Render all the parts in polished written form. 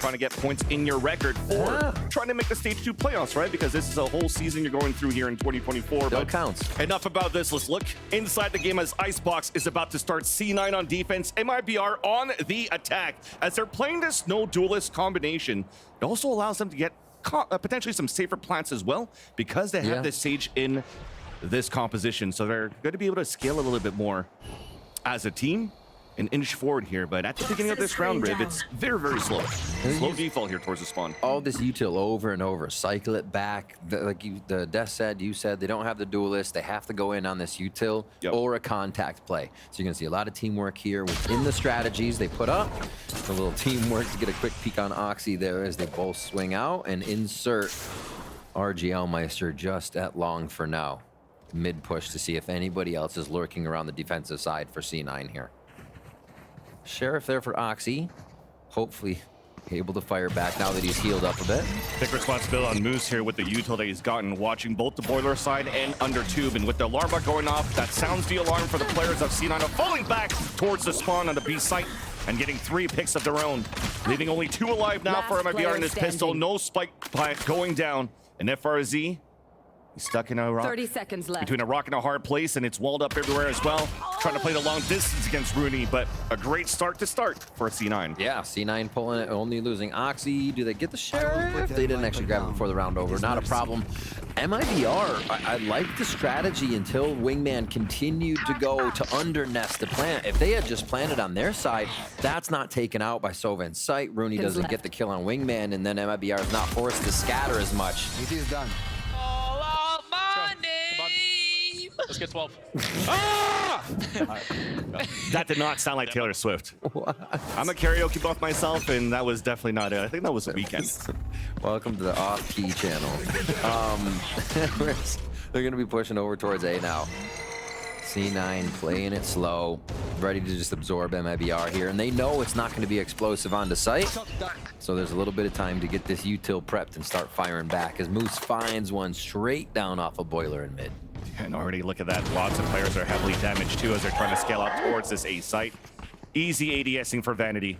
trying to get points in your record or trying to make the Stage 2 playoffs, right? Because this is a whole season you're going through here in 2024. Still but counts. Enough about this. Let's look inside the game as Icebox is about to start. C9 on defense, MiBR on the attack. As they're playing this no duelist combination, it also allows them to get potentially some safer plants as well because they have this Sage in this composition. So they're going to be able to scale a little bit more as a team and inch forward here, but at the beginning of this round, Riv, it's very, very slow. Slow default here towards the spawn. All this util over and over, cycle it back. The Death said, you said, they don't have the duelist. They have to go in on this util or a contact play. So you're gonna see a lot of teamwork here within the strategies they put up. A little teamwork to get a quick peek on Oxy there as they both swing out and insert RGL Meister just at long for now. Mid push to see if anybody else is lurking around the defensive side for C9 here. Sheriff there for Oxy. Hopefully able to fire back now that he's healed up a bit. Big responsibility on Moose here with the util that he's gotten, watching both the boiler side and under tube. And with the alarm bot going off, that sounds the alarm for the players of C9 falling back towards the spawn on the B site and getting 3 picks of their own. Leaving only 2 alive now for MiBR in his pistol. No spike plant going down. And FRZ, he's stuck in a rock. 30 seconds left. Between a rock and a hard place, and it's walled up everywhere as well. Trying to play the long distance against Rooney, but a great start for C9. Yeah, C9 pulling it, only losing Oxy. Do they get the Sheriff? They didn't actually grab it before the round over. Not a problem. MiBR, I like the strategy until Wingman continued to go to under-nest the plant. If they had just planted on their side, that's not taken out by Sovan's sight. Rooney doesn't get the kill on Wingman, and then MiBR is not forced to scatter as much. It is done. Let's get 12. Ah! That did not sound like Taylor Swift. What? I'm a karaoke buff myself, and that was definitely not it. I think that was the weekend. Welcome to the off-key channel. They're going to be pushing over towards A now. C9 playing it slow, ready to just absorb MiBR here, and they know it's not going to be explosive onto site, so there's a little bit of time to get this util prepped and start firing back as Moose finds one straight down off a boiler in mid. And already look at that, lots of players are heavily damaged too as they're trying to scale out towards this A site. Easy ADSing for Vanity.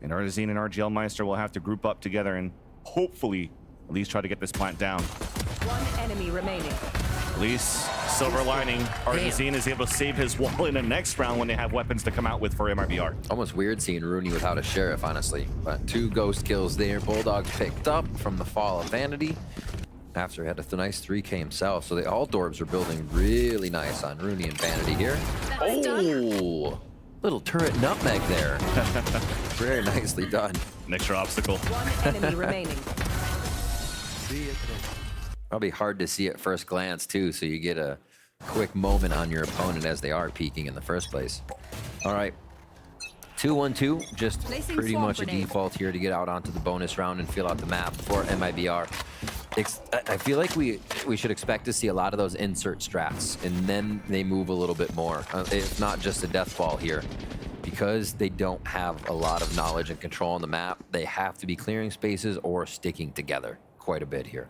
And Arzine and RGL Meister will have to group up together and hopefully at least try to get this plant down. 1 enemy remaining. At least silver lining, Arzine is able to save his wall in the next round when they have weapons to come out with for MiBR. Almost weird seeing Rooney without a Sheriff, honestly. But 2 ghost kills there. Bulldog picked up from the fall of Vanity. After he had a nice 3K himself, so the all Dorbs are building really nice on Rooney and Vanity here. Oh, little turret nutmeg there. Very nicely done. An extra obstacle. 1 enemy remaining. Probably hard to see at first glance too, so you get a quick moment on your opponent as they are peeking in the first place. All right. 2-1-2, just pretty much a default here to get out onto the bonus round and feel out the map for MiBR. I feel like we should expect to see a lot of those insert strats, and then they move a little bit more. It's not just a death ball here. Because they don't have a lot of knowledge and control on the map, they have to be clearing spaces or sticking together quite a bit here.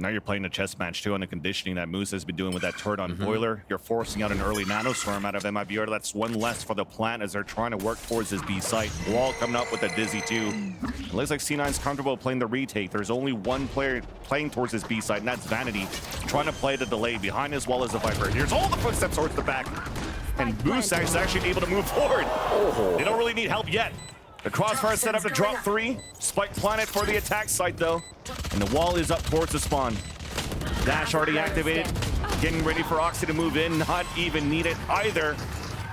Now you're playing a chess match too on the conditioning that Moose has been doing with that turret on Boiler. You're forcing out an early nano swarm out of MiBR. That's 1 less for the plant as they're trying to work towards this B site. Wall coming up with a Dizzy too. It looks like C9's comfortable playing the retake. There's only 1 player playing towards this B site, and that's Vanity, trying to play the delay. Behind his wall is the Viper. Here's all the footsteps towards the back. And Moose is actually able to move forward. They don't really need help yet. The crossfire is set up to drop 3. Spike planet for the attack site though. And the wall is up towards the spawn. Dash already activated. Getting ready for Oxy to move in. Not even needed either.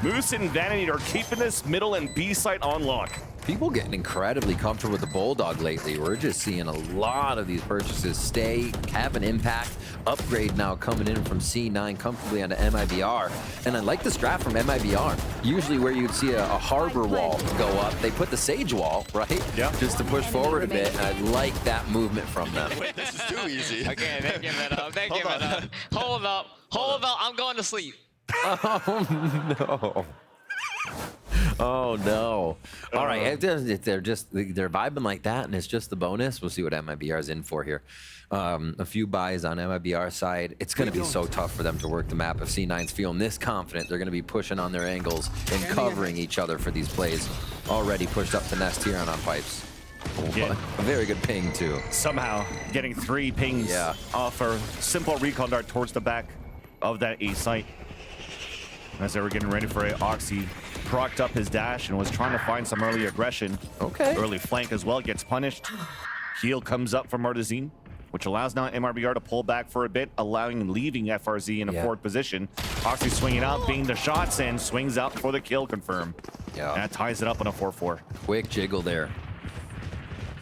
Moose and Vanity are keeping this middle and B site on lock. People getting incredibly comfortable with the Bulldog lately. We're just seeing a lot of these purchases stay, have an impact. Upgrade now coming in from C9 comfortably onto MiBR. And I like the strat from MiBR. Usually where you'd see a harbor wall go up, they put the Sage wall, right? Yeah. Just to push forward a bit. And I like that movement from them. Wait, this is too easy. Okay, they give it up. They give it up. Hold up. Hold up. I'm going to sleep. Oh, no. Oh no! All right, if they're vibing like that, and it's just the bonus. We'll see what MiBR is in for here. A few buys on MiBR side. It's going to be so tough for them to work the map. If C9's feeling this confident, they're going to be pushing on their angles and covering each other for these plays. Already pushed up to nest here on pipes. Yeah. A very good ping, too. Somehow getting 3 pings off a simple recon dart towards the back of that A site. As they were getting ready for it, Oxy procced up his dash and was trying to find some early aggression. Okay. Early flank as well, gets punished. Heal comes up from Martezine, which allows now MiBR to pull back for a bit, leaving FRZ in a forward position. Oxy swinging out, being the shots, and swings out for the kill confirm. Yeah. That ties it up on a 4-4. Quick jiggle there.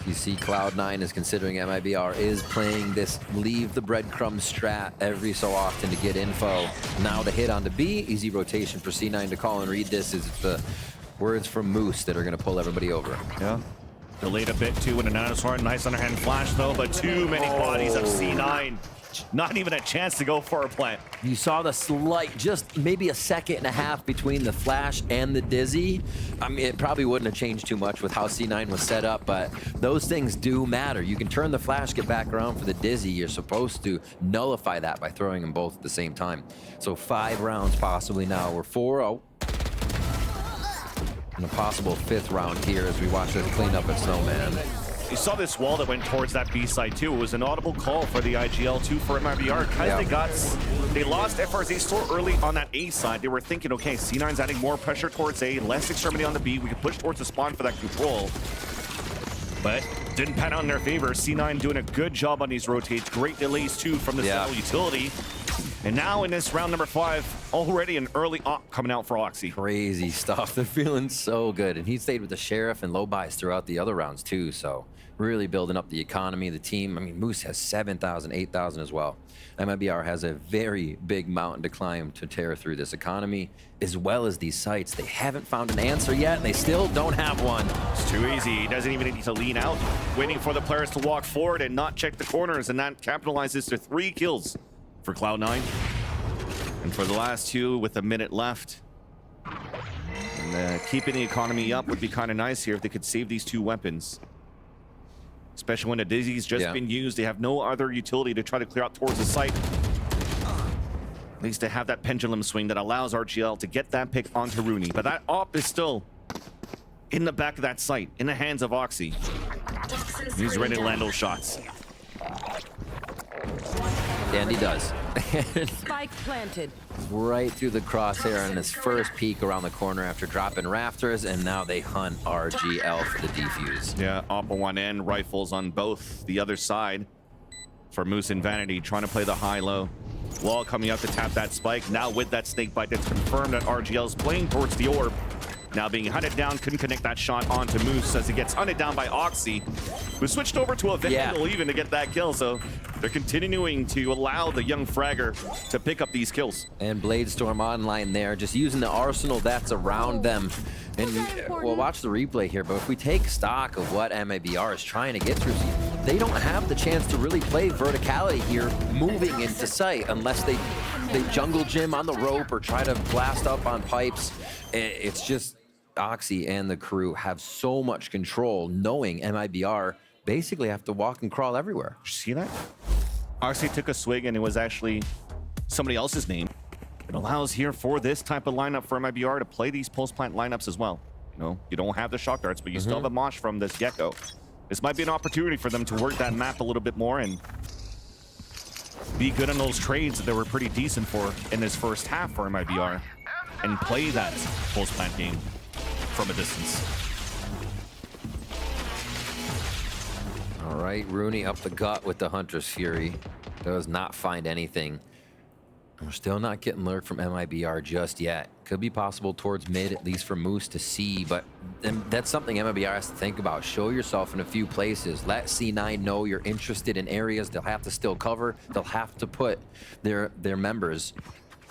You see Cloud9 is considering MiBR is playing this leave the breadcrumb strat every so often to get info. Now the hit on the B, easy rotation for C9 to call and read this is the words from Moose that are going to pull everybody over. Yeah. Delayed a bit too with a nanosword. Nice underhand flash though, but too many bodies of C9. Not even a chance to go for a plant. You saw the slight, just maybe a second and a half between the flash and the dizzy. I mean, it probably wouldn't have changed too much with how C9 was set up, but those things do matter. You can turn the flash, get back around for the dizzy. You're supposed to nullify that by throwing them both at the same time. So 5 rounds possibly now. We're 4-0. And a possible 5th round here as we watch this clean up at Snowman. You saw this wall that went towards that B side too. It was an audible call for the IGL2 for MiBR because they lost FRZ so early on that A side. They were thinking, okay, C9's adding more pressure towards A, less extremity on the B. We can push towards the spawn for that control. But didn't pan out in their favor. C9 doing a good job on these rotates. Great delays too from the central utility. And now in this round number 5, already an early op coming out for Oxy. Crazy stuff. They're feeling so good. And he stayed with the Sheriff and low buys throughout the other rounds too. So really building up the economy, the team. I mean, Moose has 7,000, 8,000 as well. MiBR has a very big mountain to climb to tear through this economy, as well as these sites. They haven't found an answer yet, and they still don't have one. It's too easy. He doesn't even need to lean out, waiting for the players to walk forward and not check the corners, and that capitalizes to 3 kills for Cloud9. And for the last 2 with a minute left. And keeping the economy up would be kind of nice here if they could save these 2 weapons. Especially when the Dizzy's just been used. They have no other utility to try to clear out towards the site. At least they have that pendulum swing that allows RGL to get that pick onto Rooney. But that op is still in the back of that site, in the hands of Oxy. He's ready to land those shots. And he does. Spike planted. Right through the crosshair on his first peek around the corner after dropping rafters, and now they hunt RGL for the defuse. Yeah, op on one end, rifles on both. The other side for Moose and Vanity trying to play the high-low. Wall coming out to tap that spike. Now with that snake bite, that's confirmed that RGL's playing towards the orb. Now being hunted down, couldn't connect that shot onto Moose as he gets hunted down by Oxy, who switched over to a Vandal even to get that kill. So they're continuing to allow the young fragger to pick up these kills. And Bladestorm online there, just using the arsenal that's around them. And we'll watch the replay here, but if we take stock of what MiBR is trying to get through, they don't have the chance to really play verticality here, moving into sight, unless they jungle gym on the rope or try to blast up on pipes. It's just Oxy and the crew have so much control, knowing MiBR basically have to walk and crawl everywhere. Did you see that? Oxy took a swig and it was actually somebody else's name. It allows here for this type of lineup for MiBR to play these post-plant lineups as well. You know, you don't have the shock darts, but you still have a mosh from this Gecko. This might be an opportunity for them to work that map a little bit more and be good on those trades that they were pretty decent for in this first half for MiBR and play that post-plant game from a distance. All right, Rooney up the gut with the Hunter's Fury. Does not find anything. We're still not getting lurk from MiBR just yet. Could be possible towards mid, at least for Moose to see, but that's something MiBR has to think about. Show yourself in a few places. Let C9 know you're interested in areas they'll have to still cover. They'll have to put their members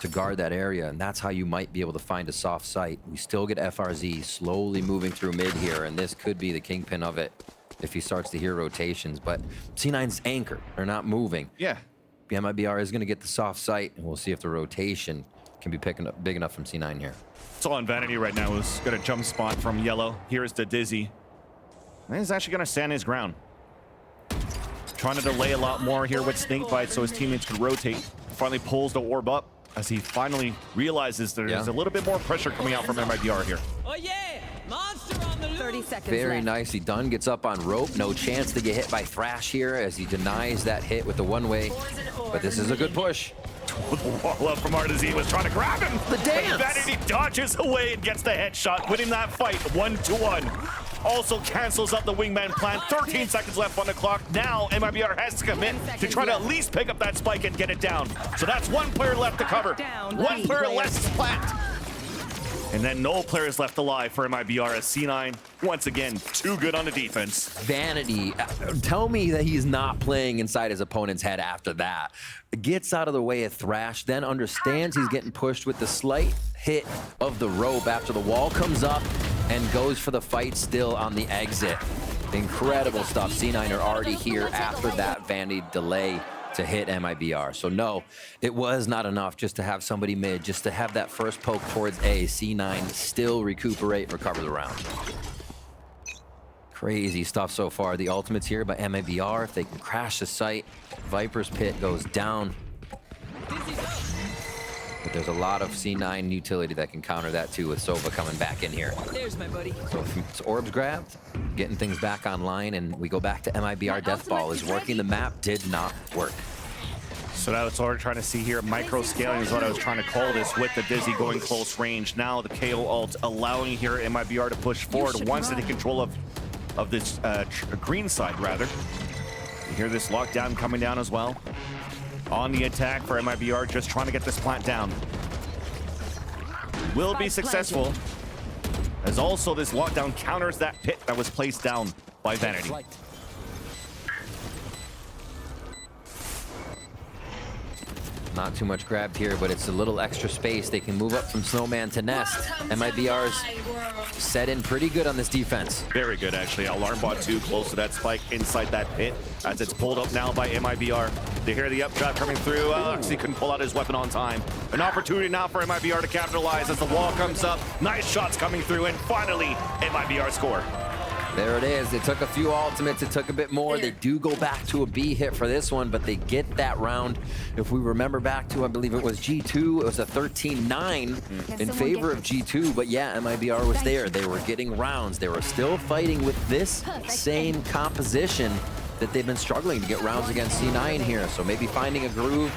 to guard that area, and that's how you might be able to find a soft site. We still get FRZ slowly moving through mid here, and this could be the kingpin of it if he starts to hear rotations, but C9's anchor. They're not moving. Yeah. MiBR is going to get the soft site, and we'll see if the rotation can be picking up big enough from C9 here. It's all on Vanity right now. He's got a jump spot from Yellow. Here's the Dizzy. And he's actually going to stand his ground. Trying to delay a lot more here with Snake Bite so his teammates can rotate. Finally pulls the orb up as he finally realizes there's a little bit more pressure coming out from MiBR here. Oh yeah! Monster on the loose! 30 seconds Very left. nicely done. Gets up on rope. No chance to get hit by Thrash here as he denies that hit with the one-way. But this is a good push. With the wall up from Artizine was trying to grab him. The dance. Vanity dodges away and gets the headshot, winning that fight 1-1. Also cancels out the wingman plan. 13 seconds left on the clock. Now MiBR has to commit to try to at least pick up that spike and get it down. So that's one player left to cover. One player left to plant. And then no players left alive for MiBR as C9, once again, too good on the defense. Vanity, tell me that he's not playing inside his opponent's head after that. Gets out of the way of Thrash, then understands he's getting pushed with the slight hit of the rope after the wall comes up and goes for the fight still on the exit. Incredible stuff. C9 are already here after that Vanity delay to hit MiBR. So no, it was not enough just to have somebody mid, just to have that first poke towards A. C9 still recuperate, recover the round. Crazy stuff so far. The ultimate's here by MiBR. If they can crash the site, Viper's Pit goes down. But there's a lot of C9 utility that can counter that too with Sova coming back in here. There's my buddy. So it's orbs grabbed, getting things back online, and we go back to MiBR. Deathball is working the map, did not work. So that's what we're trying to see here. Micro scaling is what I was trying to call this with the Dizzy going close range. Now the KO ult allowing here MiBR to push forward once they take control of this green side rather. You hear this lockdown coming down as well. On the attack for MiBR, just trying to get this plant down. Will be successful, as also this lockdown counters that pit that was placed down by Vanity. Not too much grabbed here, but it's a little extra space. They can move up from Snowman to Nest. MiBR's set in pretty good on this defense. Very good, actually. Alarm bot 2 close to that spike inside that pit as it's pulled up now by MiBR. They hear the updraft coming through. He couldn't pull out his weapon on time. An opportunity now for MiBR to capitalize as the wall comes up. Nice shots coming through, and finally, MiBR score. There it is. It took a few ultimates. It took a bit more. They do go back to a B hit for this one, but they get that round. If we remember back to, I believe it was G2, it was a 13-9 in favor of G2. But yeah, MiBR was there. They were getting rounds. They were still fighting with this same composition that they've been struggling to get rounds against C9 here. So maybe finding a groove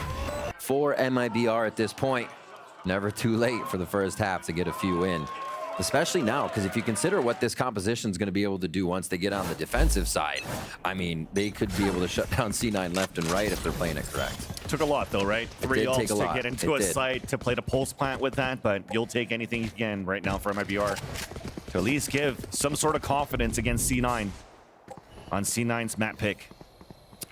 for MiBR at this point. Never too late for the first half to get a few in. Especially now, because if you consider what this composition is going to be able to do once they get on the defensive side, I mean, they could be able to shut down C9 left and right if they're playing it correct. Took a lot, though, right? 3 ults to get into a site, to play the pulse plant with that, but you'll take anything you can right now for MiBR to at least give some sort of confidence against C9 on C9's map pick.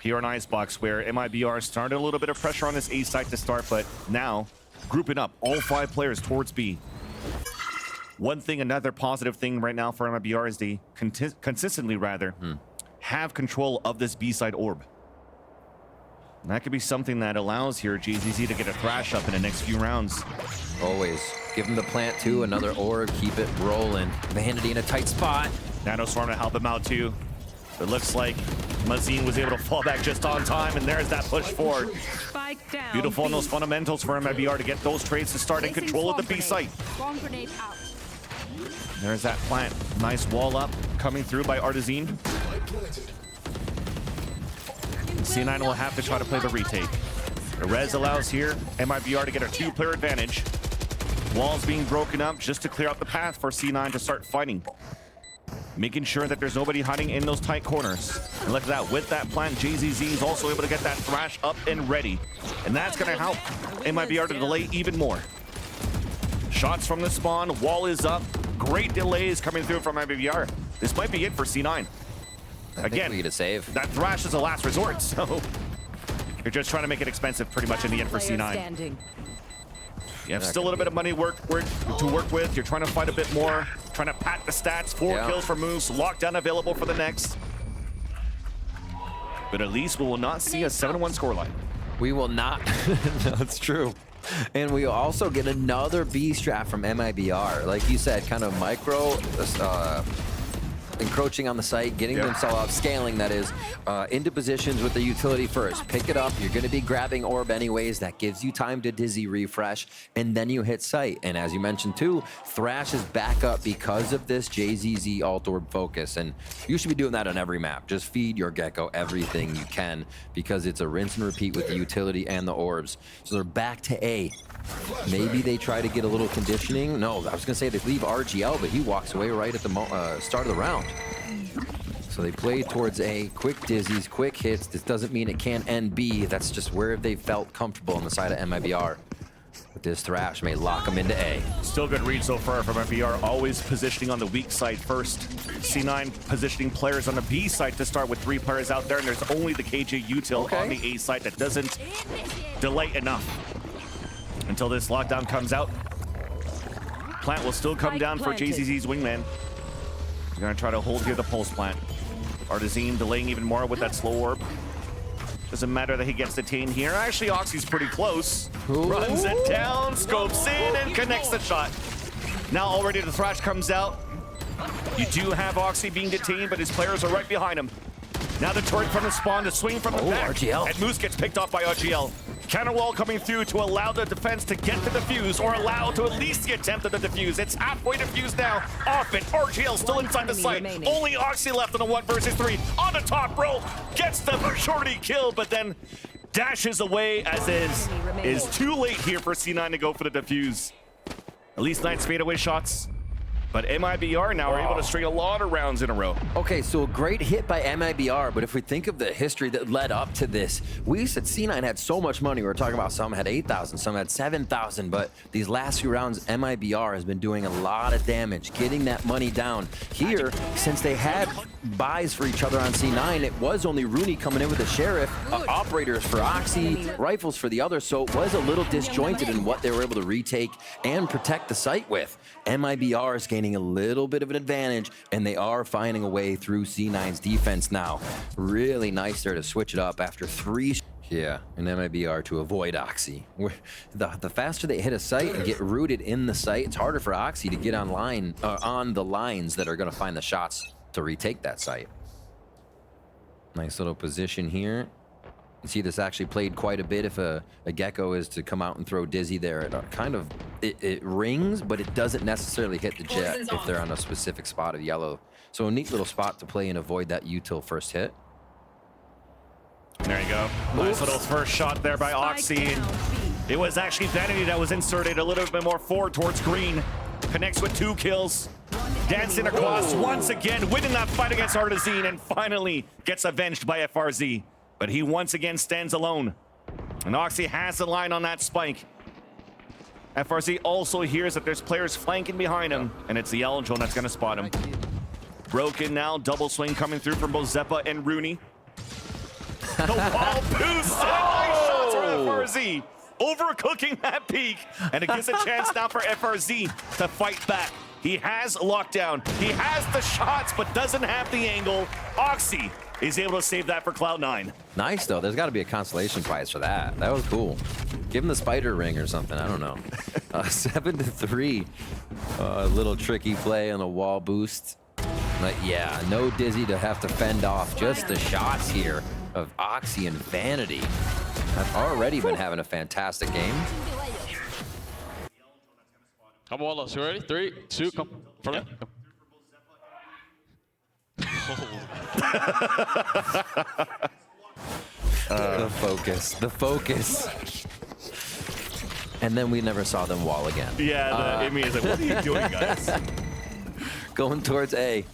Here on Icebox, where MiBR started a little bit of pressure on this A site to start, but now grouping up all 5 players towards B. One thing, another positive thing right now for MiBR is they consistently have control of this B-side orb. And that could be something that allows here GZZ to get a thrash up in the next few rounds. Always. Give him the plant too, another orb, keep it rolling. Vanity in a tight spot. Nanoswarm to help him out too. It looks like Mazine was able to fall back just on time, and there's that push forward. Spike down. Beautiful on those fundamentals for MiBR to get those trades to start in control of the B site. Bomb grenade out. There's that plant. Nice wall up coming through by Artizine. C9 will have to try to play the retake. The res allows here MiBR to get a 2-player advantage. Walls being broken up just to clear out the path for C9 to start fighting. Making sure that there's nobody hiding in those tight corners. And look at that, with that plant, JZZ is also able to get that thrash up and ready. And that's going to help MiBR to delay even more. Shots from the spawn, wall is up. Great delays coming through from MiBR. This might be it for C9. Again, we get a save. That thrash is a last resort, so you're just trying to make it expensive pretty much in the end for C9. Standing. You have still a little bit of money to work with. You're trying to fight a bit more, trying to pat the stats. 4 kills for Moose, lockdown available for the next. But at least we will not see a 7-1 scoreline. We will not. That's true. And we also get another B strat from MiBR. Like you said, kind of micro encroaching on the site, getting themselves up, scaling that is, into positions with the utility first. Pick it up. You're going to be grabbing orb anyways. That gives you time to dizzy refresh, and then you hit site. And as you mentioned too, Thrash is back up because of this JZZ alt orb focus, and you should be doing that on every map. Just feed your Gecko everything you can because it's a rinse and repeat with the utility and the orbs. So they're back to A. Maybe they try to get a little conditioning. No, I was going to say they leave RGL, but he walks away right at the start of the round. So they play towards A, quick dizzies, quick hits. This doesn't mean it can't end B. That's just where they felt comfortable on the side of MiBR. But this Thrash may lock them into A. Still good read so far from MiBR, always positioning on the weak side first. C9 positioning players on the B side to start with 3 players out there, and there's only the KJ util on the A side that doesn't delay enough. Until this lockdown comes out, plant will still come down for JZZ's wingman. He's gonna try to hold here the pulse plant. Artazine delaying even more with that slow orb. Doesn't matter that he gets detained here. Actually, Oxy's pretty close. Runs it down, scopes in, and connects the shot. Now already the Thrash comes out. You do have Oxy being detained, but his players are right behind him. Now the turret from the spawn to swing from the back. RGL. And Moose gets picked off by RGL. Counter wall coming through to allow the defense to get the defuse, or allow to at least the attempt at the defuse. It's halfway defused now. Off it. RGL still inside the site. Only Oxy left on a 1 versus 3. On the top rope. Gets the majority kill, but then dashes away as is too late here for C9 to go for the defuse. At least 9 fadeaway shots. But MiBR now are able to string a lot of rounds in a row. Okay, so a great hit by MiBR, but if we think of the history that led up to this, we said C9 had so much money. We were talking about some had 8,000, some had 7,000, but these last few rounds, MiBR has been doing a lot of damage, getting that money down. Here, since they had buys for each other on C9, it was only Rooney coming in with the Sheriff, operators for Oxy, rifles for the others, so it was a little disjointed in what they were able to retake and protect the site with. MiBR is gaining a little bit of an advantage, and they are finding a way through C9's defense now. Really nice there to switch it up after 3. Yeah, and MiBR to avoid Oxy. The faster they hit a site and get rooted in the site, it's harder for Oxy to get on the lines that are going to find the shots to retake that site. Nice little position here. You see this actually played quite a bit if a Gecko is to come out and throw Dizzy there. It rings, but it doesn't necessarily hit the jet if they're on a specific spot of yellow. So a neat little spot to play and avoid that util first hit. There you go. Nice little first shot there by Oxy. It was actually Vanity that was inserted a little bit more forward towards green. Connects with 2 kills. Dancing across once again, winning that fight against Artazine, and finally gets avenged by FRZ. But he once again stands alone. And Oxy has the line on that spike. FRZ also hears that there's players flanking behind him, and it's the Yellow Drone that's going to spot him. Broken now, double swing coming through from both Zeppa and Rooney. The wall boost! Nice shots from FRZ. Overcooking that peak, and it gives a chance now for FRZ to fight back. He has lockdown. He has the shots, but doesn't have the angle. Oxy is able to save that for Cloud9. Nice, though. There's got to be a consolation prize for that. That was cool. Give him the spider ring or something. I don't know. 7-3. A little tricky play on a wall boost. But yeah, no Dizzy to have to fend off. Just the shots here of Oxy and Vanity have already been having a fantastic game. Come on, Wallace. You ready? 3, 2, come. Front line. The focus. And then we never saw them wall again. Yeah, Amy is like, what are you doing, guys? Going towards A.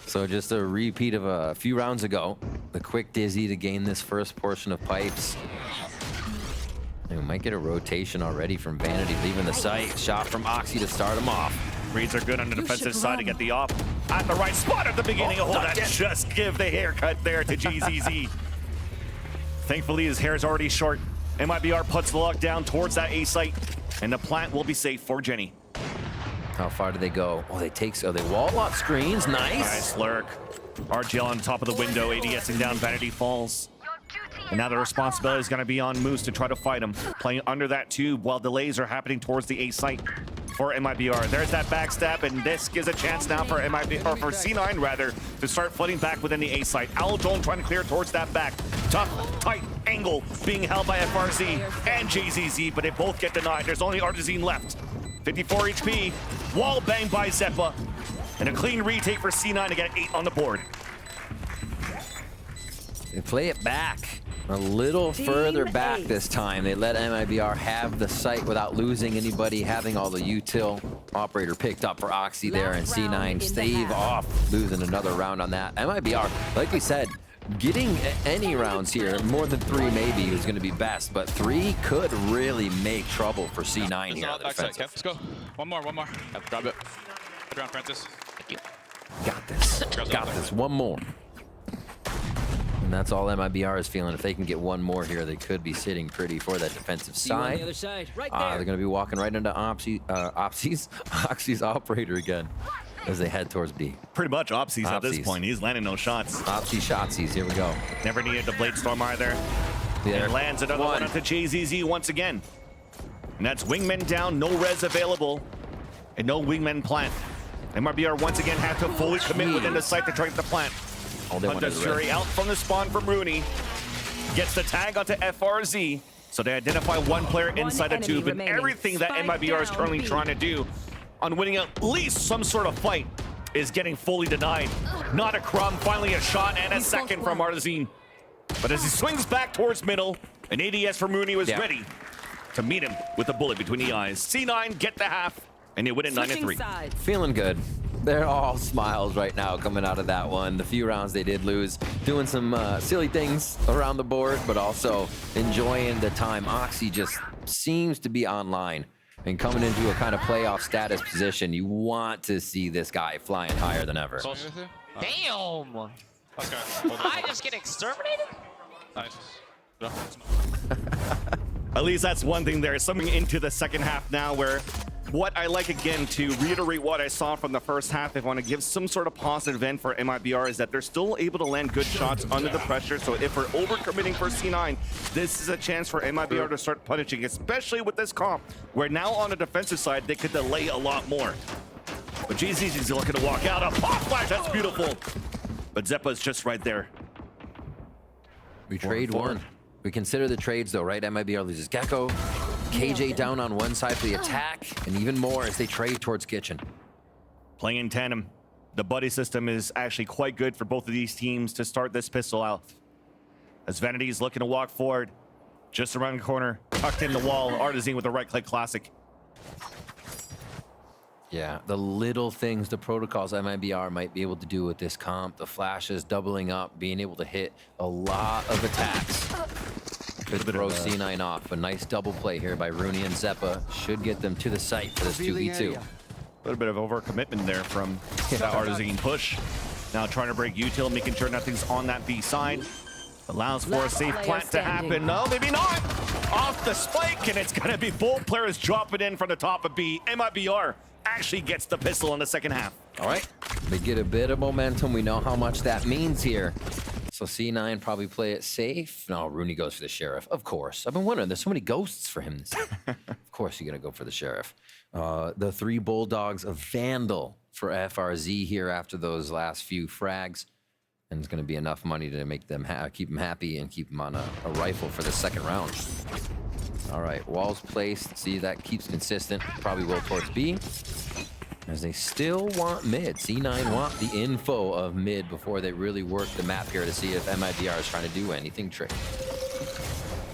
So just a repeat of a few rounds ago. The quick Dizzy to gain this first portion of pipes. And we might get a rotation already from Vanity leaving the site. Shot from Oxy to start him off. Reads are good on the defensive side to get the op at the right spot at the beginning. Oh, that just give the haircut there to GZZ. Thankfully, his hair is already short. MiBR puts the lockdown towards that A site, and the plant will be safe for Jenny. How far do they go? Oh, they wall lock screens. Nice. Nice lurk. RGL on top of the window, ADSing down, Vanity falls. And now the responsibility is going to be on Moose to try to fight him. Playing under that tube while delays are happening towards the A site. for MiBR. There's that backstab, and this gives a chance now for MiBR, or for C9 rather, to start flooding back within the A site. Owl Dome trying to clear towards that back. Tough, tight angle being held by FRZ and JZZ, but they both get denied. There's only Artazine left. 54 HP, wall bang by Zeppa, and a clean retake for C9 to get 8 on the board. They play it back. A little further back this time. They let MiBR have the site without losing anybody, having all the util. Operator picked up for Oxy there, and C9 stave off, losing another round on that. MiBR, like we said, getting any rounds here, more than 3 maybe is going to be best, but 3 could really make trouble for C9 here on the defensive. Let's go. One more. Grab it. Good round, Francis. Thank you. Got this. Got this. One more. And that's all MiBR is feeling. If they can get one more here, they could be sitting pretty for that defensive side. The other side, right They're going to be walking right into Oxy's operator again as they head towards B. Pretty much Opsies at this point. He's landing no shots. Opsy shotsies. Here we go. Never needed the Blade Storm either. Yeah. And lands another one onto JZZ once again. And that's Wingman down, no res available, and no Wingman plant. MiBR once again have to fully commit within the site to try to get the plant. Hunter's Fury out from the spawn from Rooney. Gets the tag onto FRZ. So they identify one player inside the tube, and everything that MiBR is currently trying to do on winning at least some sort of fight is getting fully denied. Not a crumb, finally a shot and a second from Artazine. But as he swings back towards middle, an ADS from Rooney was ready to meet him with a bullet between the eyes. C9 get the half, and they win it 9-3. Feeling good. They're all smiles right now coming out of that one. The few rounds they did lose, doing some silly things around the board, but also enjoying the time. Oxy just seems to be online and coming into a kind of playoff status position. You want to see this guy flying higher than ever. Damn! Let's go. I just get exterminated? Nice. At least that's one thing there. Something into the second half now where what I like, again, to reiterate what I saw from the first half, if I want to give some sort of positive end for MiBR, is that they're still able to land good shots under the pressure. So if we're overcommitting for C9, this is a chance for MiBR to start punishing, especially with this comp, where now on the defensive side, they could delay a lot more. But GZZ is looking to walk out. A pop flash, that's beautiful. But Zeppa's just right there. We trade one. We consider the trades though, right? MiBR loses Gecko, KJ down on one side for the attack, and even more as they trade towards Kitchen. Playing in tandem. The buddy system is actually quite good for both of these teams to start this pistol out. As Vanity's looking to walk forward, just around the corner, tucked in the wall, Artazine with a right-click classic. Yeah, the little things, the protocols MiBR might be able to do with this comp, the flashes doubling up, being able to hit a lot of attacks. Could throw C9 off. A nice double play here by Rooney and Zeppa should get them to the site for this 2v2. A little bit of overcommitment there from that Artazine push. Now trying to break util, making sure nothing's on that B side. Allows for a safe plant to happen. No, maybe not. Off the spike, and it's going to be both players dropping in from the top of B. MiBR actually gets the pistol in the second half. All right, they get a bit of momentum. We know how much that means here. So C9 probably play it safe. No, Rooney goes for the Sheriff. Of course. I've been wondering, there's so many ghosts for him this year. Of course you're going to go for the Sheriff. The 3 Bulldogs of Vandal for FRZ here after those last few frags. And it's going to be enough money to make them keep them happy and keep them on a rifle for the second round. All right, walls placed. See, that keeps consistent. Probably will towards B. As they still want mid. C9 want the info of mid before they really work the map here to see if MiBR is trying to do anything tricky.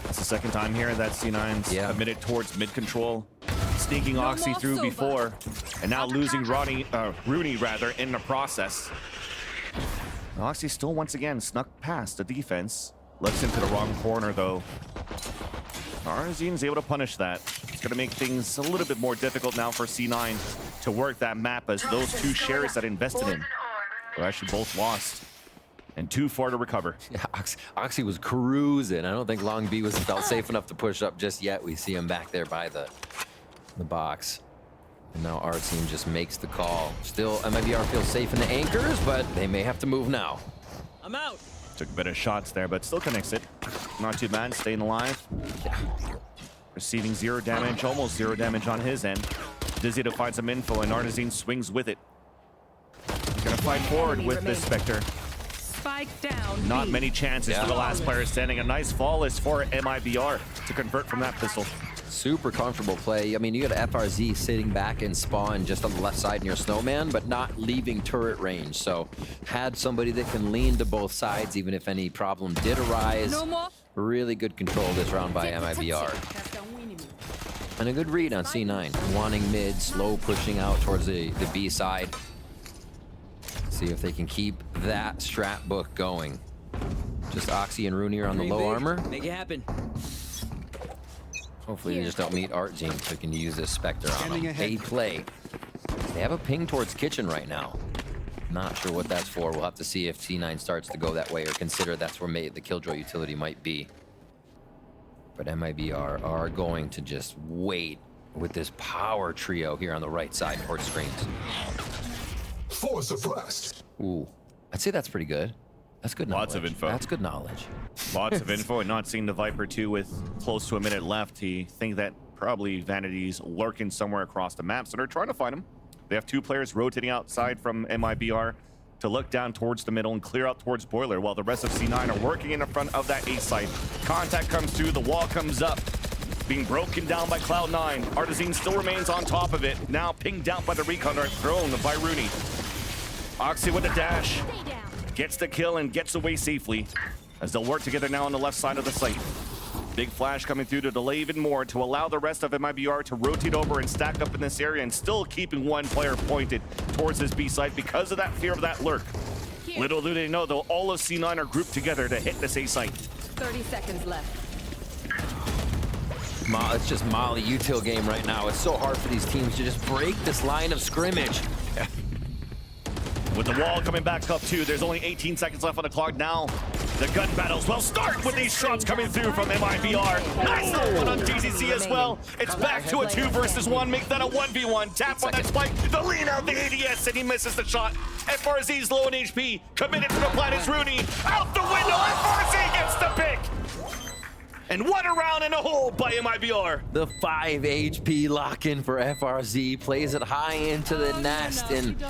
That's the second time here that C9's committed towards mid control. Sneaking Oxy through before, and now losing Rooney rather in the process. Oxy still once again snuck past the defense. Looks into the wrong corner though. Artazine's able to punish that. It's going to make things a little bit more difficult now for C9 to work that map, as those 2 shares that invested in are actually both lost and too far to recover. Yeah, Oxy was cruising. I don't think Long B felt safe enough to push up just yet. We see him back there by the box. And now our team just makes the call. Still, MiBR feels safe in the anchors, but they may have to move now. I'm out. Took a bit of shots there, but still connects it. Not too bad, staying alive. Yeah. Receiving 0 damage, almost 0 damage on his end. Dizzy to find some info, and Artazine swings with it. Gonna fight forward with this Spectre. Spike down. Not B. many chances for the last player standing. A nice fall is for MiBR to convert from that pistol. Super comfortable play. I mean, you got FRZ sitting back in spawn just on the left side in your snowman, but not leaving turret range. So had somebody that can lean to both sides, even if any problem did arise. No more. Really good control this round by MiBR. And a good read on C9. Wanting mid, slow pushing out towards the B side. See if they can keep that strat book going. Just Oxy and Rooney are on the low armor. Make it happen. Hopefully they just don't meet Artazine so we can use this Spectre on them. A play. They have a ping towards kitchen right now. Not sure what that's for. We'll have to see if C9 starts to go that way or consider that's where the Killjoy utility might be. But MiBR are going to just wait with this power trio here on the right side towards screens. Force suppressed. Ooh, I'd say that's pretty good. That's good knowledge. Lots of info. That's good knowledge. Lots of info, and not seeing the Viper 2 with close to a minute left. He think that probably Vanity's lurking somewhere across the map, so they're trying to find him. They have two players rotating outside from MiBR to look down towards the middle and clear out towards Boiler, while the rest of C9 are working in the front of that A site. Contact comes through, the wall comes up, being broken down by Cloud9. Artazine still remains on top of it, now pinged out by the recon dart thrown by Rooney. Oxy with a dash. Gets the kill and gets away safely as they'll work together now on the left side of the site. Big flash coming through to delay even more to allow the rest of MiBR to rotate over and stack up in this area, and still keeping one player pointed towards this B site because of that fear of that lurk. Little do they know, though, all of C9 are grouped together to hit this A site. 30 seconds left. It's just Molly util game right now. It's so hard for these teams to just break this line of scrimmage. With the wall coming back up too, there's only 18 seconds left on the clock now. The gun battles will start with these shots coming through from MiBR. Nice little one on TCC as well. It's back to a 2 versus 1. Make that a 1v1. Tap on that spike. The lean out the ADS, and he misses the shot. FRZ's low in HP. Committed to the plant is Rooney. Out the window. FRZ gets the pick. And what a round in a hole by MiBR. The 5 HP lock-in for FRZ plays it high into the nest, and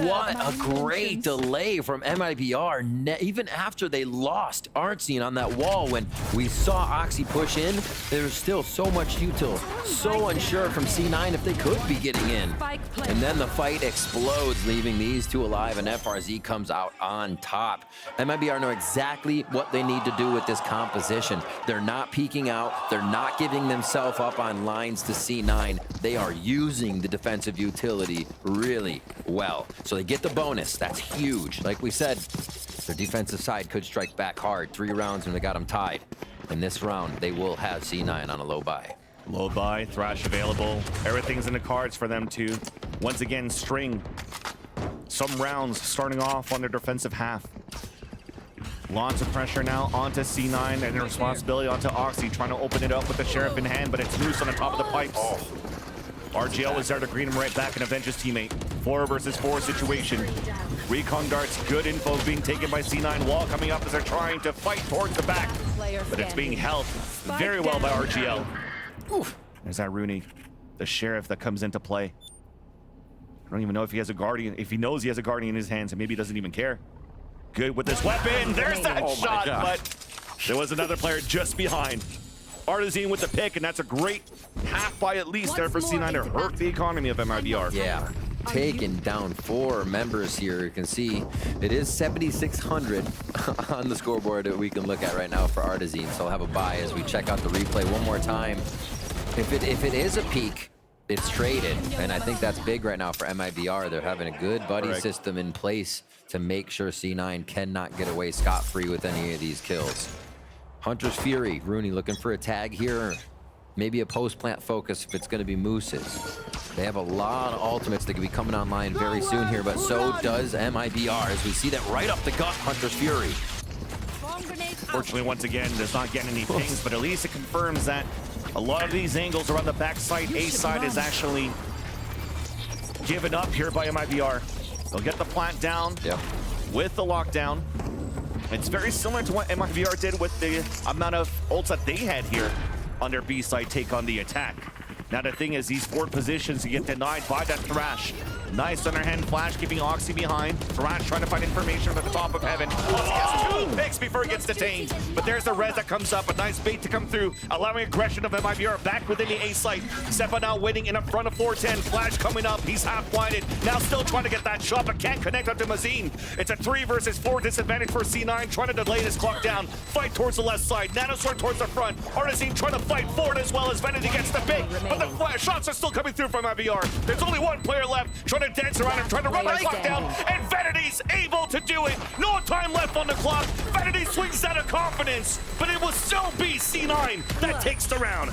what a great delay from MiBR. Even after they lost Artazine on that wall, when we saw Oxy push in, there's still so much util, so unsure from C9 if they could be getting in. And then the fight explodes, leaving these two alive, and FRZ comes out on top. MiBR know exactly what they need to do with this composition. They're not peeking out. They're not giving themselves up on lines to C9. They are using the defensive utility really well. So they get the bonus. That's huge. Like we said, their defensive side could strike back hard. 3 rounds and they got them tied. In this round, they will have C9 on a low buy. Low buy, Thrash available. Everything's in the cards for them to once again string some rounds starting off on their defensive half. Lots of pressure now onto C9 and responsibility onto Oxy, trying to open it up with the Sheriff in hand, but it's Moose on the top of the pipes. RGL is there to greet him right back and avenge his teammate. 4 versus 4 situation. Recon darts, good info being taken by C9. Wall coming up as they're trying to fight towards the back, but it's being held very well by RGL. Oof. There's that Rooney, the Sheriff that comes into play. I don't even know if he has a Guardian, if he knows he has a Guardian in his hands, and maybe he doesn't even care. Good with this weapon. There's that shot, but there was another player just behind. Artazine with the pick, and that's a great half by at least there for C9 to hurt the economy of MiBR. Yeah, taking down 4 members here. You can see it is 7,600 on the scoreboard that we can look at right now for Artazine. So I'll have a buy as we check out the replay one more time. If it is a peak, it's traded, and I think that's big right now for MiBR. They're having a good buddy system in place to make sure C9 cannot get away scot-free with any of these kills. Hunter's Fury, Rooney looking for a tag here. Maybe a post-plant focus if it's going to be Moose's. They have a lot of ultimates that could be coming online very soon here, but so does MiBR as we see that right up the gut, Hunter's Fury. Fortunately, once again, does not get any pings, but at least it confirms that a lot of these angles around the backside, A side is actually given up here by MiBR. They'll get the plant down with the lockdown. It's very similar to what MiBR did with the amount of ults that they had here on their B side take on the attack. Now the thing is, these forward positions get denied by that Thrash. Nice underhand flash, keeping Oxy behind. Thrash trying to find information at the top of heaven. Oxy has 2 picks before he gets detained. But there's the res that comes up. A nice bait to come through, allowing aggression of MiBR back within the A site. Sepa now waiting in front of 410. Flash coming up. He's half blinded. Now still trying to get that shot, but can't connect up to Mazine. It's a 3 versus 4 disadvantage for C9, trying to delay this clock down. Fight towards the left side. Nanosword towards the front. Artisan trying to fight forward as well as Vanity gets the pick. But the flash shots are still coming through from MiBR. There's only 1 player left, trying to dance around and trying to run the clock down. And Vanity's able to do it. No time left on the clock. Vanity swings out of confidence, but it will still be C9 that takes the round.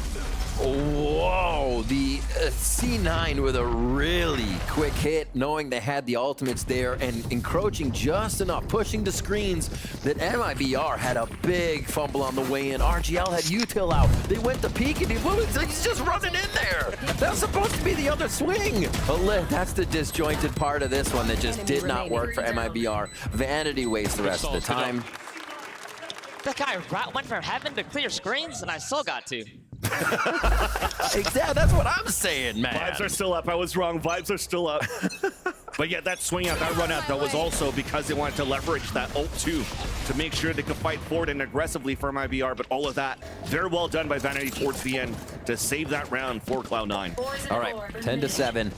Whoa, the C9 with a really quick hit, knowing they had the ultimates there and encroaching just enough, pushing the screens that MiBR had a big fumble on the way in. RGL had util out. They went to peek and he's just running in there. That's supposed to be the other swing. That's the disjointed part of this one that just did not work for MiBR. Vanity wastes the rest of the time. That guy went for heaven to clear screens, and I still got to. Exactly, that's what I'm saying, man. Vibes are still up. I was wrong. Vibes are still up. But yeah, that swing out, that run out, that was also because they wanted to leverage that ult too, to make sure they could fight forward and aggressively for MiBR. But all of that, very well done by Vanity towards the end to save that round for Cloud9. All right, 10-7.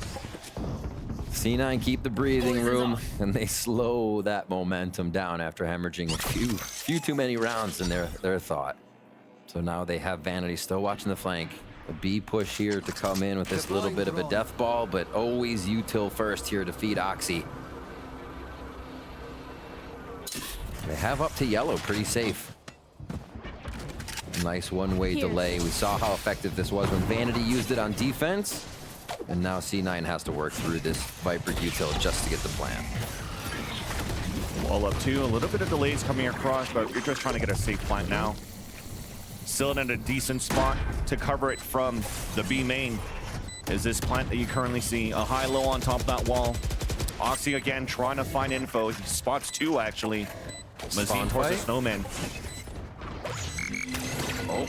C9 keep the breathing room, and they slow that momentum down after hemorrhaging a few too many rounds in their thought. So now they have Vanity still watching the flank. A B push here to come in with this little bit of a death ball, but always util first here to feed Oxy. They have up to yellow, pretty safe. Nice one-way delay. We saw how effective this was when Vanity used it on defense. And now C9 has to work through this Viper util just to get the plan. All up two, a little bit of delays coming across, but we're just trying to get a safe plant now. Still in a decent spot to cover it from the B main is this plant that you currently see. A high-low on top of that wall. Oxy again trying to find info. He spots 2 actually. Mazine towards the snowman. Oh.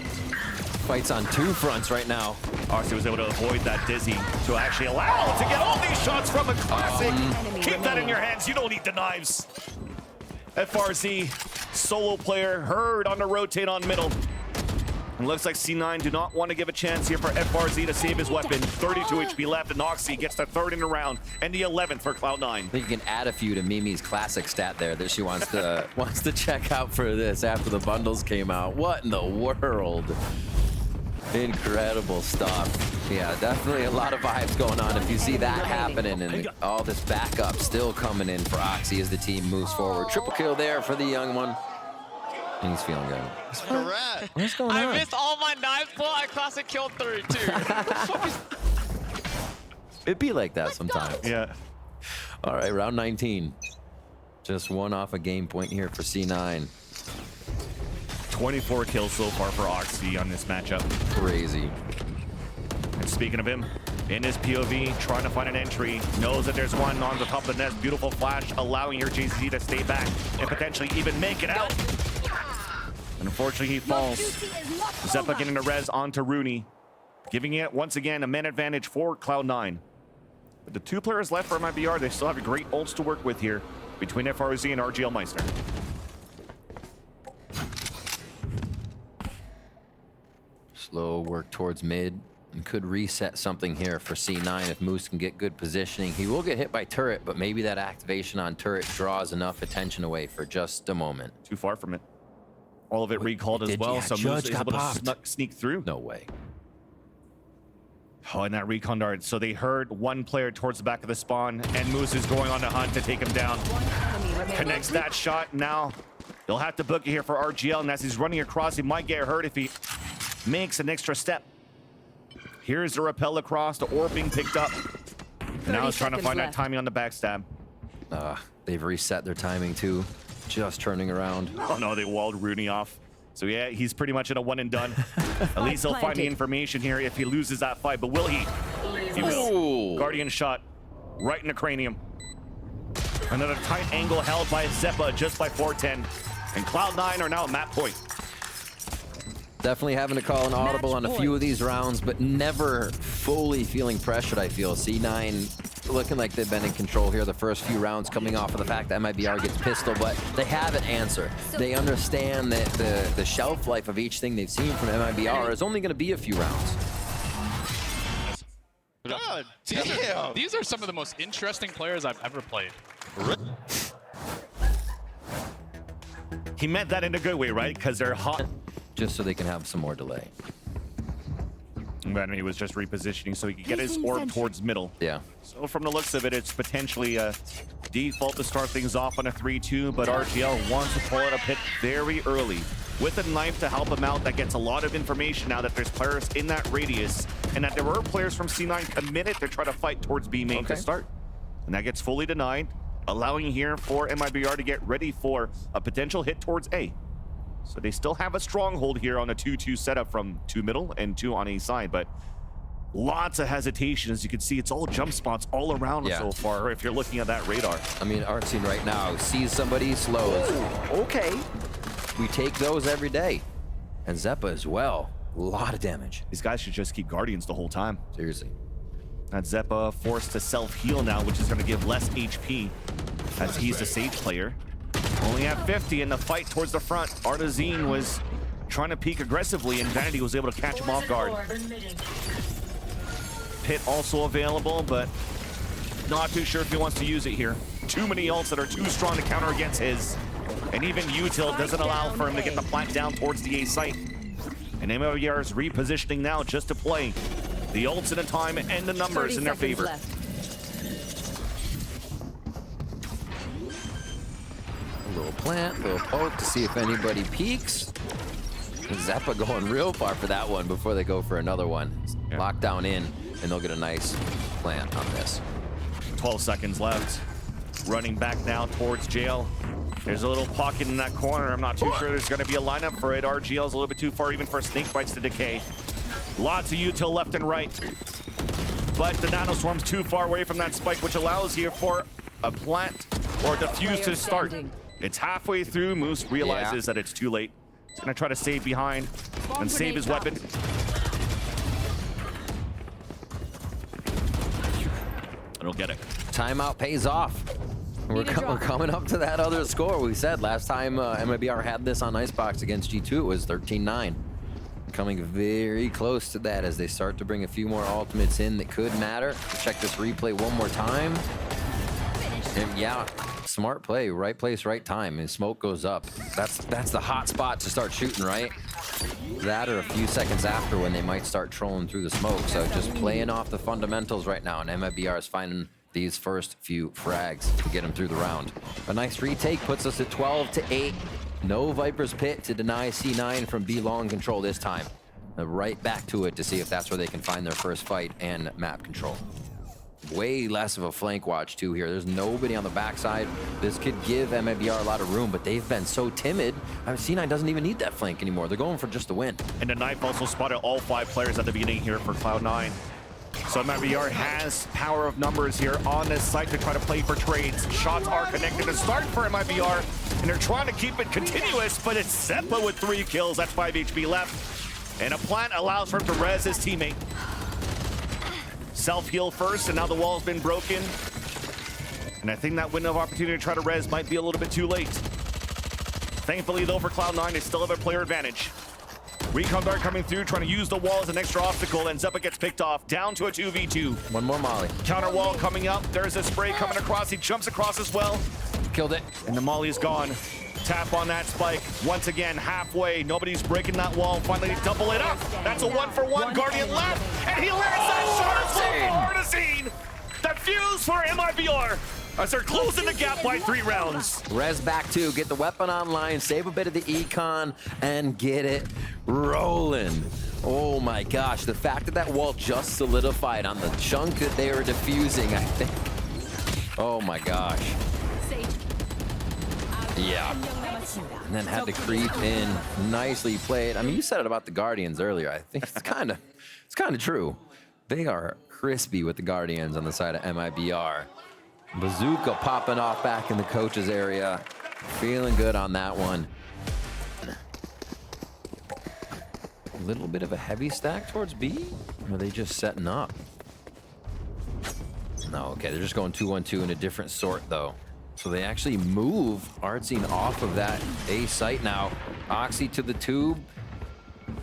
Fights on 2 fronts right now. Oxy was able to avoid that dizzy to actually allow to get all these shots from a classic. Keep that in your hands. You don't need the knives. FRZ, solo player, heard on the rotate on middle. And looks like C9 do not want to give a chance here for FRZ to save his weapon. 32 HP left, and Oxy gets the 3rd in the round and the 11th for Cloud9. I think you can add a few to Mimi's classic stat there that she wants to check out for this after the bundles came out. What in the world? Incredible stuff. Yeah, definitely a lot of vibes going on if you see that happening, and all this backup still coming in for Oxy as the team moves forward. Triple kill there for the young one. And he's feeling good. What's going on? I missed all my knife pull. I classic killed 3 too. It'd be like that sometimes. Yeah. All right, round 19. Just 1 off a game point here for C9. 24 kills so far for Oxy on this matchup. Crazy. And speaking of him, in his POV, trying to find an entry, knows that there's one on the top of the nest. Beautiful flash, allowing your JC to stay back and potentially even make it out. Unfortunately, he falls. Zeppa getting the res onto Rooney, giving it once again a man advantage for Cloud9. But the 2 players left for MiBR, they still have great ults to work with here between FRZ and RGL Meister. Slow work towards mid, and could reset something here for C9 if Moose can get good positioning. He will get hit by turret, but maybe that activation on turret draws enough attention away for just a moment. Too far from it. All of it recalled as well, so Moose is able to sneak through. No way. Oh, and that recon dart. So they heard 1 player towards the back of the spawn, and Moose is going on the hunt to take him down. Connects that shot. Now they'll have to book it here for RGL, and as he's running across, he might get hurt if he makes an extra step. Here's the rappel across, the orb being picked up. Now he's trying to find that timing on the backstab. They've reset their timing too. Just turning around. Oh no, they walled Rooney off. So yeah, he's pretty much in a 1 and done. At least he'll find the information here if he loses that fight, but will he? He will. Ooh. Guardian shot right in the cranium. Another tight angle held by Zeppa just by 410. And Cloud9 are now at map point. Definitely having to call an audible on a few of these rounds, but never fully feeling pressured, I feel. C9 looking like they've been in control here the first few rounds, coming off of the fact that MiBR gets pistol, but they have an answer. They understand that the shelf life of each thing they've seen from MiBR is only going to be a few rounds. God damn. These are some of the most interesting players I've ever played. He meant that in a good way, right? Because they're hot. Just so they can have some more delay. But he was just repositioning so he could get his orb towards middle. Yeah. So from the looks of it, it's potentially a default to start things off on a 3-2, but RGL wants to pull out a pit very early. With a knife to help him out, that gets a lot of information now that there's players in that radius, and that there were players from C9 committed to try to fight towards B main to start. And that gets fully denied, allowing here for MiBR to get ready for a potential hit towards A. So they still have a stronghold here on a 2-2 setup from 2 middle and 2 on A side, but lots of hesitation. As you can see, it's all jump spots all around so far if you're looking at that radar. I mean, Artsine right now sees somebody, slows. Okay. We take those every day. And Zeppa as well. A lot of damage. These guys should just keep Guardians the whole time. Seriously. That Zeppa forced to self-heal now, which is going to give less HP as he's a Sage player. Only at 50 in the fight towards the front. Artazine was trying to peek aggressively, and Vanity was able to catch him off guard. Pit also available, but not too sure if he wants to use it here. Too many ults that are too strong to counter against his. And even util doesn't allow for him to get the plant down towards the A site. And MiBR is repositioning now just to play the ults in a time and the numbers in their favor. Left. A little plant, a little poke to see if anybody peeks. Zeppa going real far for that one before they go for another one. Lockdown in, and they'll get a nice plant on this. 12 seconds left. Running back now towards jail. There's a little pocket in that corner. I'm not too sure there's going to be a lineup for it. RGL's a little bit too far even for snake bites to decay. Lots of util left and right. But the nanoswarm's too far away from that spike, which allows here for a plant or a defuse to start. It's halfway through. Moose realizes that it's too late. He's going to try to stay behind and save his weapon. It'll get it. Timeout pays off. We're coming up to that other score. We said last time MiBR had this on Icebox against G2, it was 13-9. Coming very close to that as they start to bring a few more ultimates in that could matter. Check this replay one more time. And yeah, smart play, right place, right time. And smoke goes up. That's the hot spot to start shooting, right? That or a few seconds after when they might start trolling through the smoke. So just playing off the fundamentals right now, and MiBR is finding these first few frags to get them through the round. A nice retake puts us at 12-8. No Viper's Pit to deny C9 from B long control this time. Right back to it to see if that's where they can find their first fight and map control. Way less of a flank watch too here. There's nobody on the backside. This could give MiBR a lot of room, but they've been so timid. C9 doesn't even need that flank anymore. They're going for just the win. And the knife also spotted all 5 players at the beginning here for Cloud9. So MiBR has power of numbers here on this site to try to play for trades. Shots are connected to start for MiBR, and they're trying to keep it continuous, but it's Zeppa with 3 kills. That's 5 HP left. And a plant allows for him to res his teammate. Self-heal first, and now the wall's been broken. And I think that window of opportunity to try to res might be a little bit too late. Thankfully, though, for Cloud9, they still have a player advantage. Recon Dart coming through, trying to use the wall as an extra obstacle, and Zeppa gets picked off, down to a 2v2. One more molly. Counter wall coming up. There's a spray coming across. He jumps across as well. Killed it. And the molly's gone. Tap on that spike. Once again, halfway. Nobody's breaking that wall. Finally, double it up. That's a 1-for-1. Guardian left. And he lands that shot as well for Artazine. The fuse for MiBR as they're closing the gap by 3 rounds. Res back 2, get the weapon online, save a bit of the econ, and get it rolling. Oh my gosh, the fact that that wall just solidified on the chunk that they were defusing, I think. Oh my gosh. Yeah. And then had to creep in, nicely played. I mean, you said it about the Guardians earlier. I think it's kind of true. They are crispy with the Guardians on the side of MiBR. Bazooka popping off back in the coach's area. Feeling good on that one. little bit of a heavy stack towards B? Or are they just setting up? No, okay, they're just going 2-1-2 in a different sort, though. So they actually move Artsine off of that A site now. Oxy to the tube.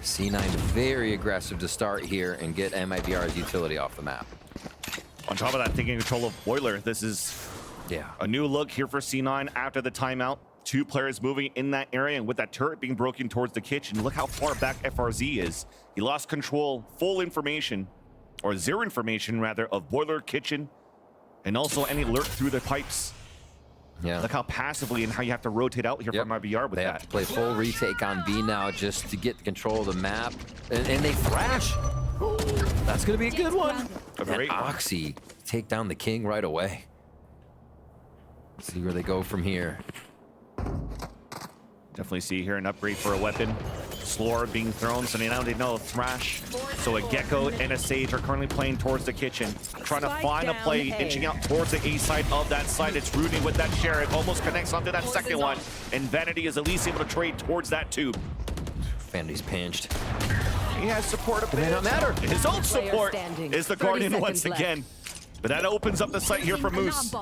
C9 very aggressive to start here and get MiBR's utility off the map. On top of that, taking control of Boiler, this is a new look here for C9 after the timeout. 2 players moving in that area, and with that turret being broken towards the kitchen, look how far back FRZ is. He lost control, full information, or zero information rather, of Boiler, kitchen, and also any lurk through the pipes. Yeah. Look how passively and how you have to rotate out here from MiBR with they that. have to play full retake on B now just to get control of the map. And they thrash. That's going to be a good one. A great and one. Oxy take down the king right away. See where they go from here. Definitely see here an upgrade for a weapon. Slore being thrown, so now they know Thrash. So a Gecko and a Sage are currently playing towards the kitchen. Trying to find a play, inching out towards the A side of that side. It's Rudy with that Sheriff, almost connects onto that second one. And Vanity is at least able to trade towards that tube. Vanity's pinched. He has support up there. It may not matter. His own support standing. is the 30 Guardian once seconds left. again. But that opens up the site here for Moose.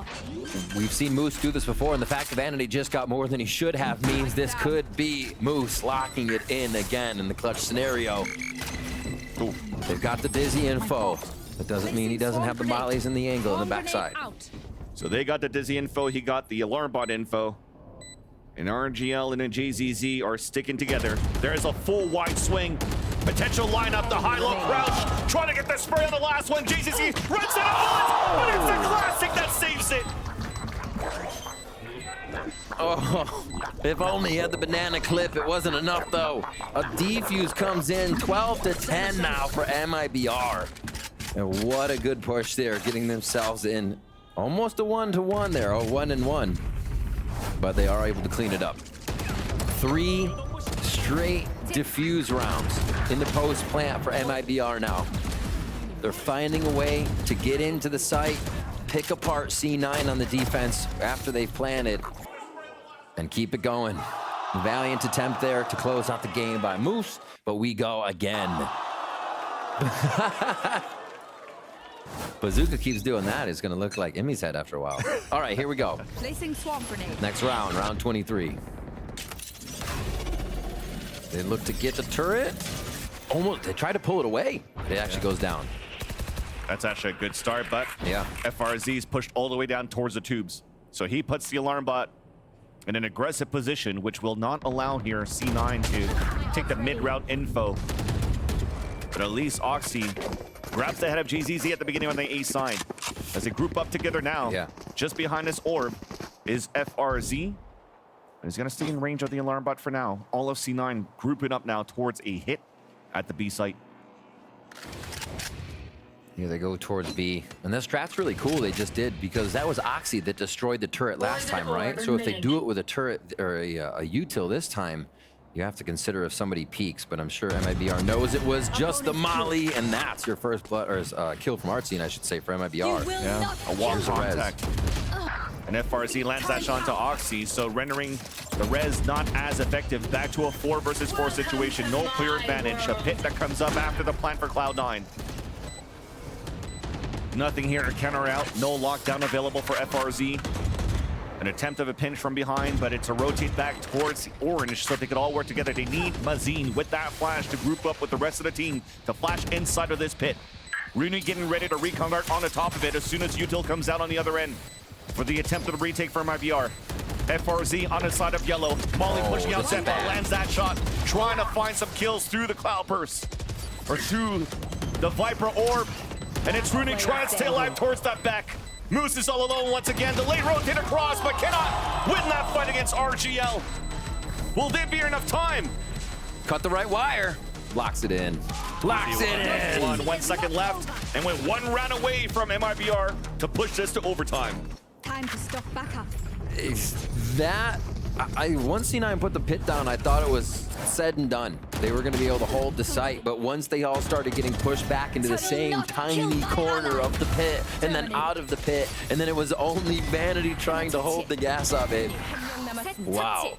We've seen Moose do this before, and the fact that Vanity just got more than he should have means this could be Moose locking it in again in the clutch scenario. Ooh. They've got the Dizzy info. That doesn't mean he doesn't have the mollies and the angle in the backside. So they got the Dizzy info, he got the alarm bot info. And RGL and a JZZ are sticking together. There's a full wide swing. Potential lineup, the high-low crouch. Trying to get the spray on the last one. JZZ runs out of bullets, but it's a classic that saves it. Oh, if only he had the banana clip. It wasn't enough, though. A defuse comes in, 12-10 now for MiBR. And what a good push there, getting themselves in almost a 1-to-1 there, a 1-and-1. But they are able to clean it up. 3 straight diffuse rounds in the post plant for MiBR now. They're finding a way to get into the site, pick apart C9 on the defense after they've planted, and keep it going. Valiant attempt there to close out the game by Moose, but we go again. Bazooka keeps doing that. It's going to look like Emmy's head after a while. All right, here we go. Placing swamp grenade. Next round, round 23. They look to get the turret. Almost, they try to pull it away. It actually goes down. That's actually a good start, but Yeah. FRZ's pushed all the way down towards the tubes. So he puts the alarm bot in an aggressive position, which will not allow here C9 to take the mid-route info. But at least Oxy grabs the head of JZZ at the beginning on the A side. As they group up together now, Yeah. just behind this orb is FRZ. He's going to stay in range of the alarm bot for now. All of C9 grouping up now towards a hit at the B site. Here they go towards B. And this strat's really cool they just did, because that was Oxy that destroyed the turret last time, right? So if they do it with a turret or a util this time, you have to consider if somebody peeks, but I'm sure MiBR knows it was just the molly, and that's your first blood, or kill from Artsine, I should say, for MiBR. Yeah, a walk Here's a res. contact. And FRZ lands that shot to Oxy, so rendering the res not as effective. Back to a 4 versus 4 situation. No clear advantage. A pit that comes up after the plant for Cloud9. Nothing here to counter out. No lockdown available for FRZ. An attempt of a pinch from behind, but it's a rotate back towards Orange so they could all work together. They need Mazine with that flash to group up with the rest of the team to flash inside of this pit. Rooney getting ready to recon guard on the top of it as soon as util comes out on the other end. For the attempted retake from MiBR. FRZ on the side of yellow. Molly pushing out Zeppa, lands that shot. Trying to find some kills through the Cloud Burst. Or through the Viper Orb. And it's Rooney trying to stay alive towards that back. Moose is all alone once again. The late rotate across, but cannot win that fight against RGL. Will there be enough time? Cut the right wire. Locks it in. Locks it in. 1 second left. And went 1 round away from MiBR to push this to overtime. Time to stock back up. That, once C9 put the pit down, I thought it was said and done. They were going to be able to hold the site, but once they all started getting pushed back into the same tiny corner of the pit, and then out of the pit, and then it was only Vanity trying to hold the gas up. Wow.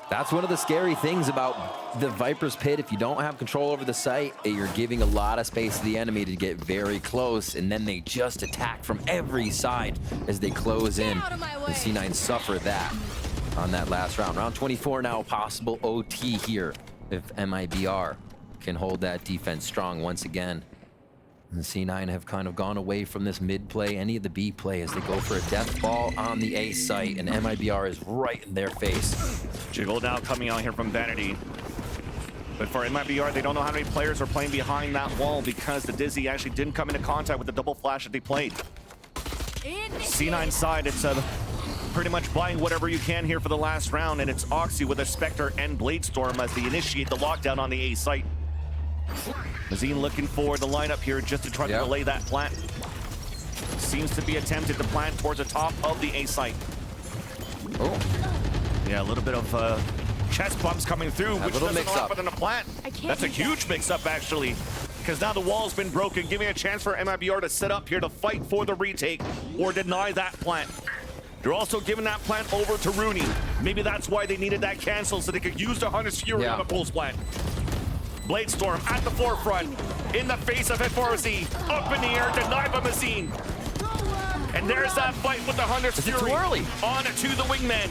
That's one of the scary things about the Viper's Pit. If you don't have control over the site, you're giving a lot of space to the enemy to get very close, and then they just attack from every side as they close in. out of my way. And C9 suffer that on that last round. Round 24 now, possible OT here if MiBR can hold that defense strong once again. And C9 have kind of gone away from this mid play, any of the B play, as they go for a death ball on the A site, and MiBR is right in their face. Jiggle now coming out here from Vanity. But for MiBR, they don't know how many players are playing behind that wall because the Dizzy actually didn't come into contact with the double flash that they played. C9 side, it's pretty much buying whatever you can here for the last round, and it's Oxy with a Spectre and Bladestorm as they initiate the lockdown on the A site. Mazine looking for the lineup here just to try to delay that plant. Seems to be attempted to plant towards the top of the A site. Oh, Yeah, a little bit of chest bumps coming through, which little doesn't allow mix-up. for them to plant. I can't That's a do huge mix-up, actually, because now the wall's been broken, giving a chance for MiBR to set up here to fight for the retake or deny that plant. They're also giving that plant over to Rooney. Maybe that's why they needed that cancel, so they could use the Hunter's Fury on the pulse plant. Bladestorm at the forefront, in the face of F4Z, up in the air, denied by Mazine. And there's that fight with the Hunter's Fury. Too early. On to the wingman.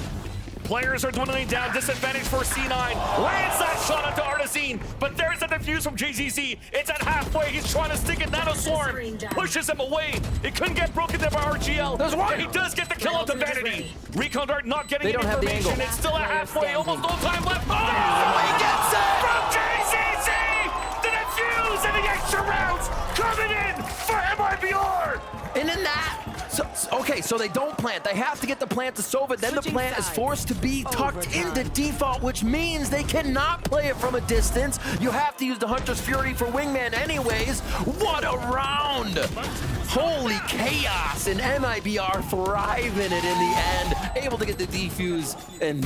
Players are dwindling down, disadvantage for C9. Lands that shot onto Artazine, but there's a defuse from JZZ. It's at halfway, he's trying to stick it, Nano Swarm pushes him away. It couldn't get broken there by RGL. There's one. But he does get the kill onto Vanity. Recon Dart not getting They any don't have the information. angle. It's still at halfway, almost no time left. Oh, he gets it! from JZZ! The defuse and the extra rounds coming in for MiBR! And in that, okay, so they don't plant. They have to get the plant to Sova. Then the Switching plant is sides. forced to be tucked Overtime. into default, which means they cannot play it from a distance. You have to use the Hunter's Fury for Wingman anyways. What a round! Holy chaos, and MiBR thriving it in the end. Able to get the defuse, and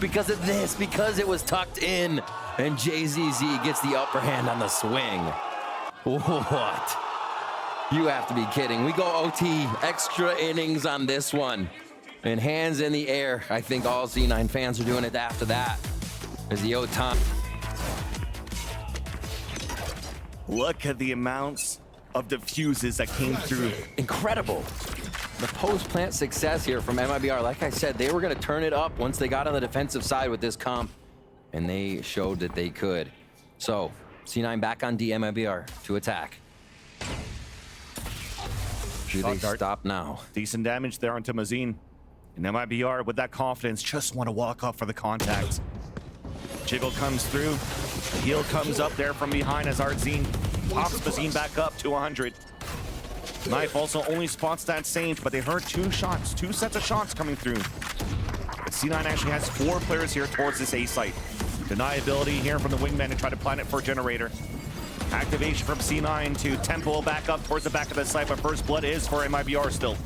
because it was tucked in. And JZZ gets the upper hand on the swing. What? You have to be kidding. We go OT, extra innings on this one. And hands in the air. I think all C9 fans are doing it after that. As the OT. Look at the amounts of diffuses that came through. Incredible. The post-plant success here from MiBR. Like I said, they were going to turn it up once they got on the defensive side with this comp. And they showed that they could. So, C9 back on D, MiBR to attack. Do they stop now? Decent damage there onto Mazine. And MiBR, with that confidence, just want to walk up for the contact. Jiggle comes through. The heal comes up there from behind as Artzine pops Mazine back up to 100. Knife also only spots that Sage, but they heard two sets of shots coming through. But C9 actually has 4 players here towards this A site. Deniability here from the wingman to try to plant it for Generator. Activation from C9 to tempo back up towards the back of the site, but first blood is for MiBR still.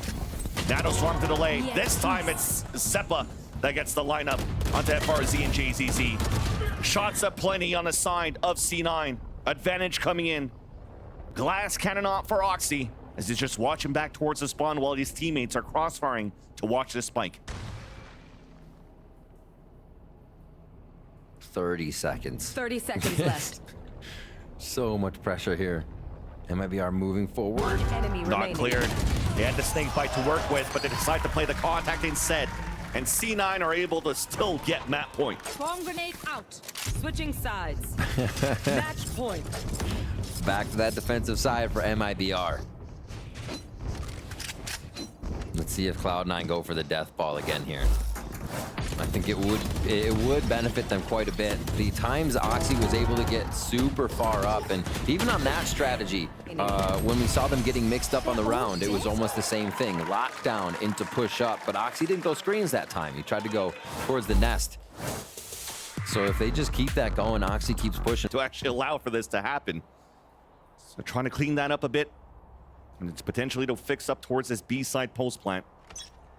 Nano Swarm to delay. This time it's Seppa that gets the lineup onto FRZ and JZZ. Shots up plenty on the side of C9. Advantage coming in. Glass cannon off for Oxy as he's just watching back towards the spawn while his teammates are crossfiring to watch this spike. 30 seconds. 30 seconds left. So much pressure here. MiBR moving forward. Enemy Not remaining. cleared. They had the snake bite to work with, but they decide to play the contact instead. And C9 are able to still get map point. Swarm grenade out. Switching sides. Match point. Back to that defensive side for MiBR. Let's see if Cloud9 go for the death ball again here. I think it would benefit them quite a bit. The times Oxy was able to get super far up, and even on that strategy, when we saw them getting mixed up on the round, it was almost the same thing. Lockdown into push up, but Oxy didn't go screens that time. He tried to go towards the nest. So if they just keep that going, Oxy keeps pushing. To actually allow for this to happen. So trying to clean that up a bit. And it's potentially to fix up towards this B-side post plant.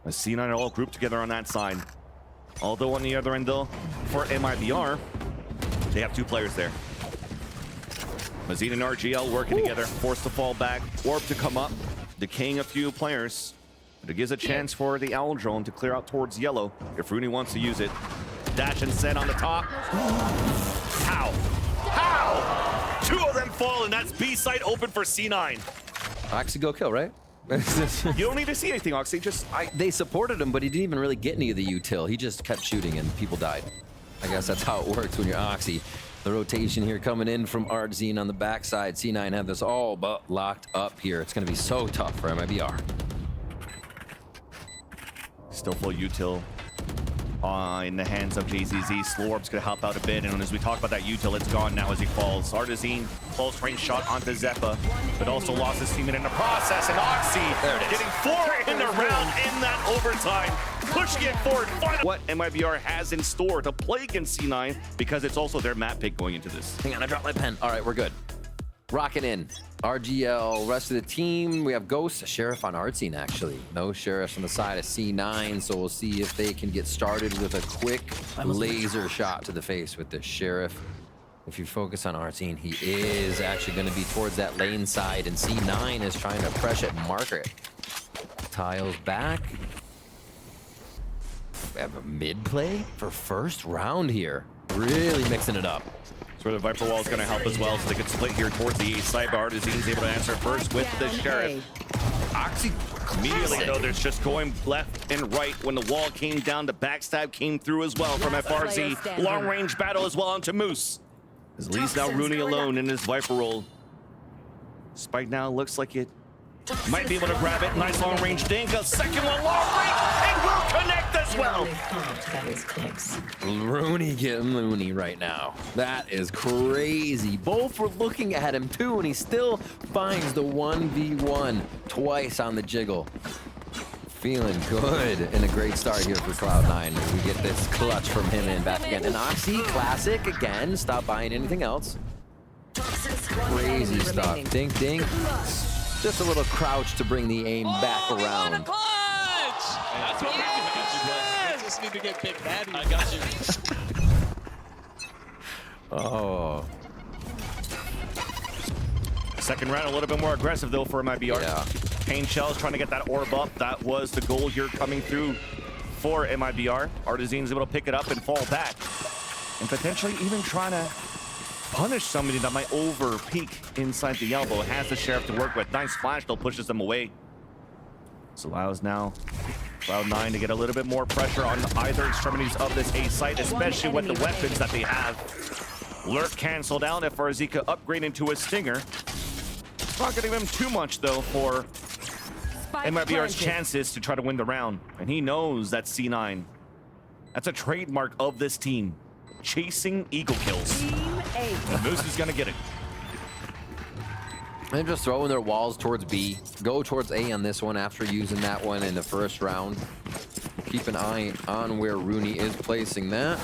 As C9 are all grouped together on that side. Although on the other end though, for MiBR, they have 2 players there. Mazine and RGL working together, forced to fall back, Orb to come up, decaying a few players. But it gives a chance for the Owl Drone to clear out towards yellow if Rooney wants to use it. dash and send on the top. How? How? 2 of them fall, and that's B site open for C9. Oxy go kill, right? You don't need to see anything, Oxy. Just They supported him, but he didn't even really get any of the util. He just kept shooting and people died. I guess that's how it works when you're Oxy. The rotation here coming in from Artzine on the backside. C9 have this all but locked up here. It's going to be so tough for MiBR. still full util in the hands of JZZ. Slow Orb's gonna help out a bit, and as we talk about that util, it's gone now as he falls. Artizine, close range shot onto Zeppa, but also lost his teammate in the process, and Oxy getting 4 in the round in that overtime, pushing it forward. What MiBR has in store to play against C9, because it's also their map pick going into this. Hang on, I dropped my pen. All right, we're good. Rocking in. RGL, rest of the team. We have Ghost, Sheriff on Artzine, actually. No Sheriffs on the side of C9, so we'll see if they can get started with a quick laser shot to the face with the Sheriff. If you focus on Artzine, he is actually going to be towards that lane side, and C9 is trying to pressure it, marker it. Tiles back. We have a mid play for first round here. Really mixing it up. Where the Viper Wall is going to help as well, so they can split here towards the east side. But Artizine's able to answer first with the Sheriff. Oxy immediately, though, there's just going left and right. When the wall came down, the backstab came through as well from FRZ. Long range battle as well onto Moose. As leaves now Rooney alone in his Viper roll. Spike now looks like it might be able to grab it. Nice long range dink. A second one long range. It will connect as well. Rooney getting loony right now. That is crazy. Both were looking at him too, and he still finds the 1v1 twice on the jiggle. Feeling good, and a great start here for Cloud9. We get this clutch from him and back again. And Oxy, classic again. Stop buying anything else. Crazy stuff. Dink, dink. Just a little crouch to bring the aim back around. What a clutch! That's what Yes! we just need to get Big Daddy. I got you. Oh. Second round, a little bit more aggressive, though, for MiBR. Yeah. Pain Shells trying to get that orb up. That was the goal here coming through for MiBR. Artizine's able to pick it up and fall back. And potentially even trying to punish somebody that might over peek inside the elbow. Has the Sheriff to work with. Nice flash, though, pushes them away. This allows now Cloud9 to get a little bit more pressure on either extremities of this A site, especially with the weapons that they have. Lurk canceled out if Arzika upgrade into a Stinger. Not gonna give him too much, though, for MiBR's chances to try to win the round. And he knows that C9. That's a trademark of this team. Chasing eagle kills. Moose is gonna get it. They're just throwing their walls towards B. Go towards A on this one after using that one in the first round. Keep an eye on where Rooney is placing that.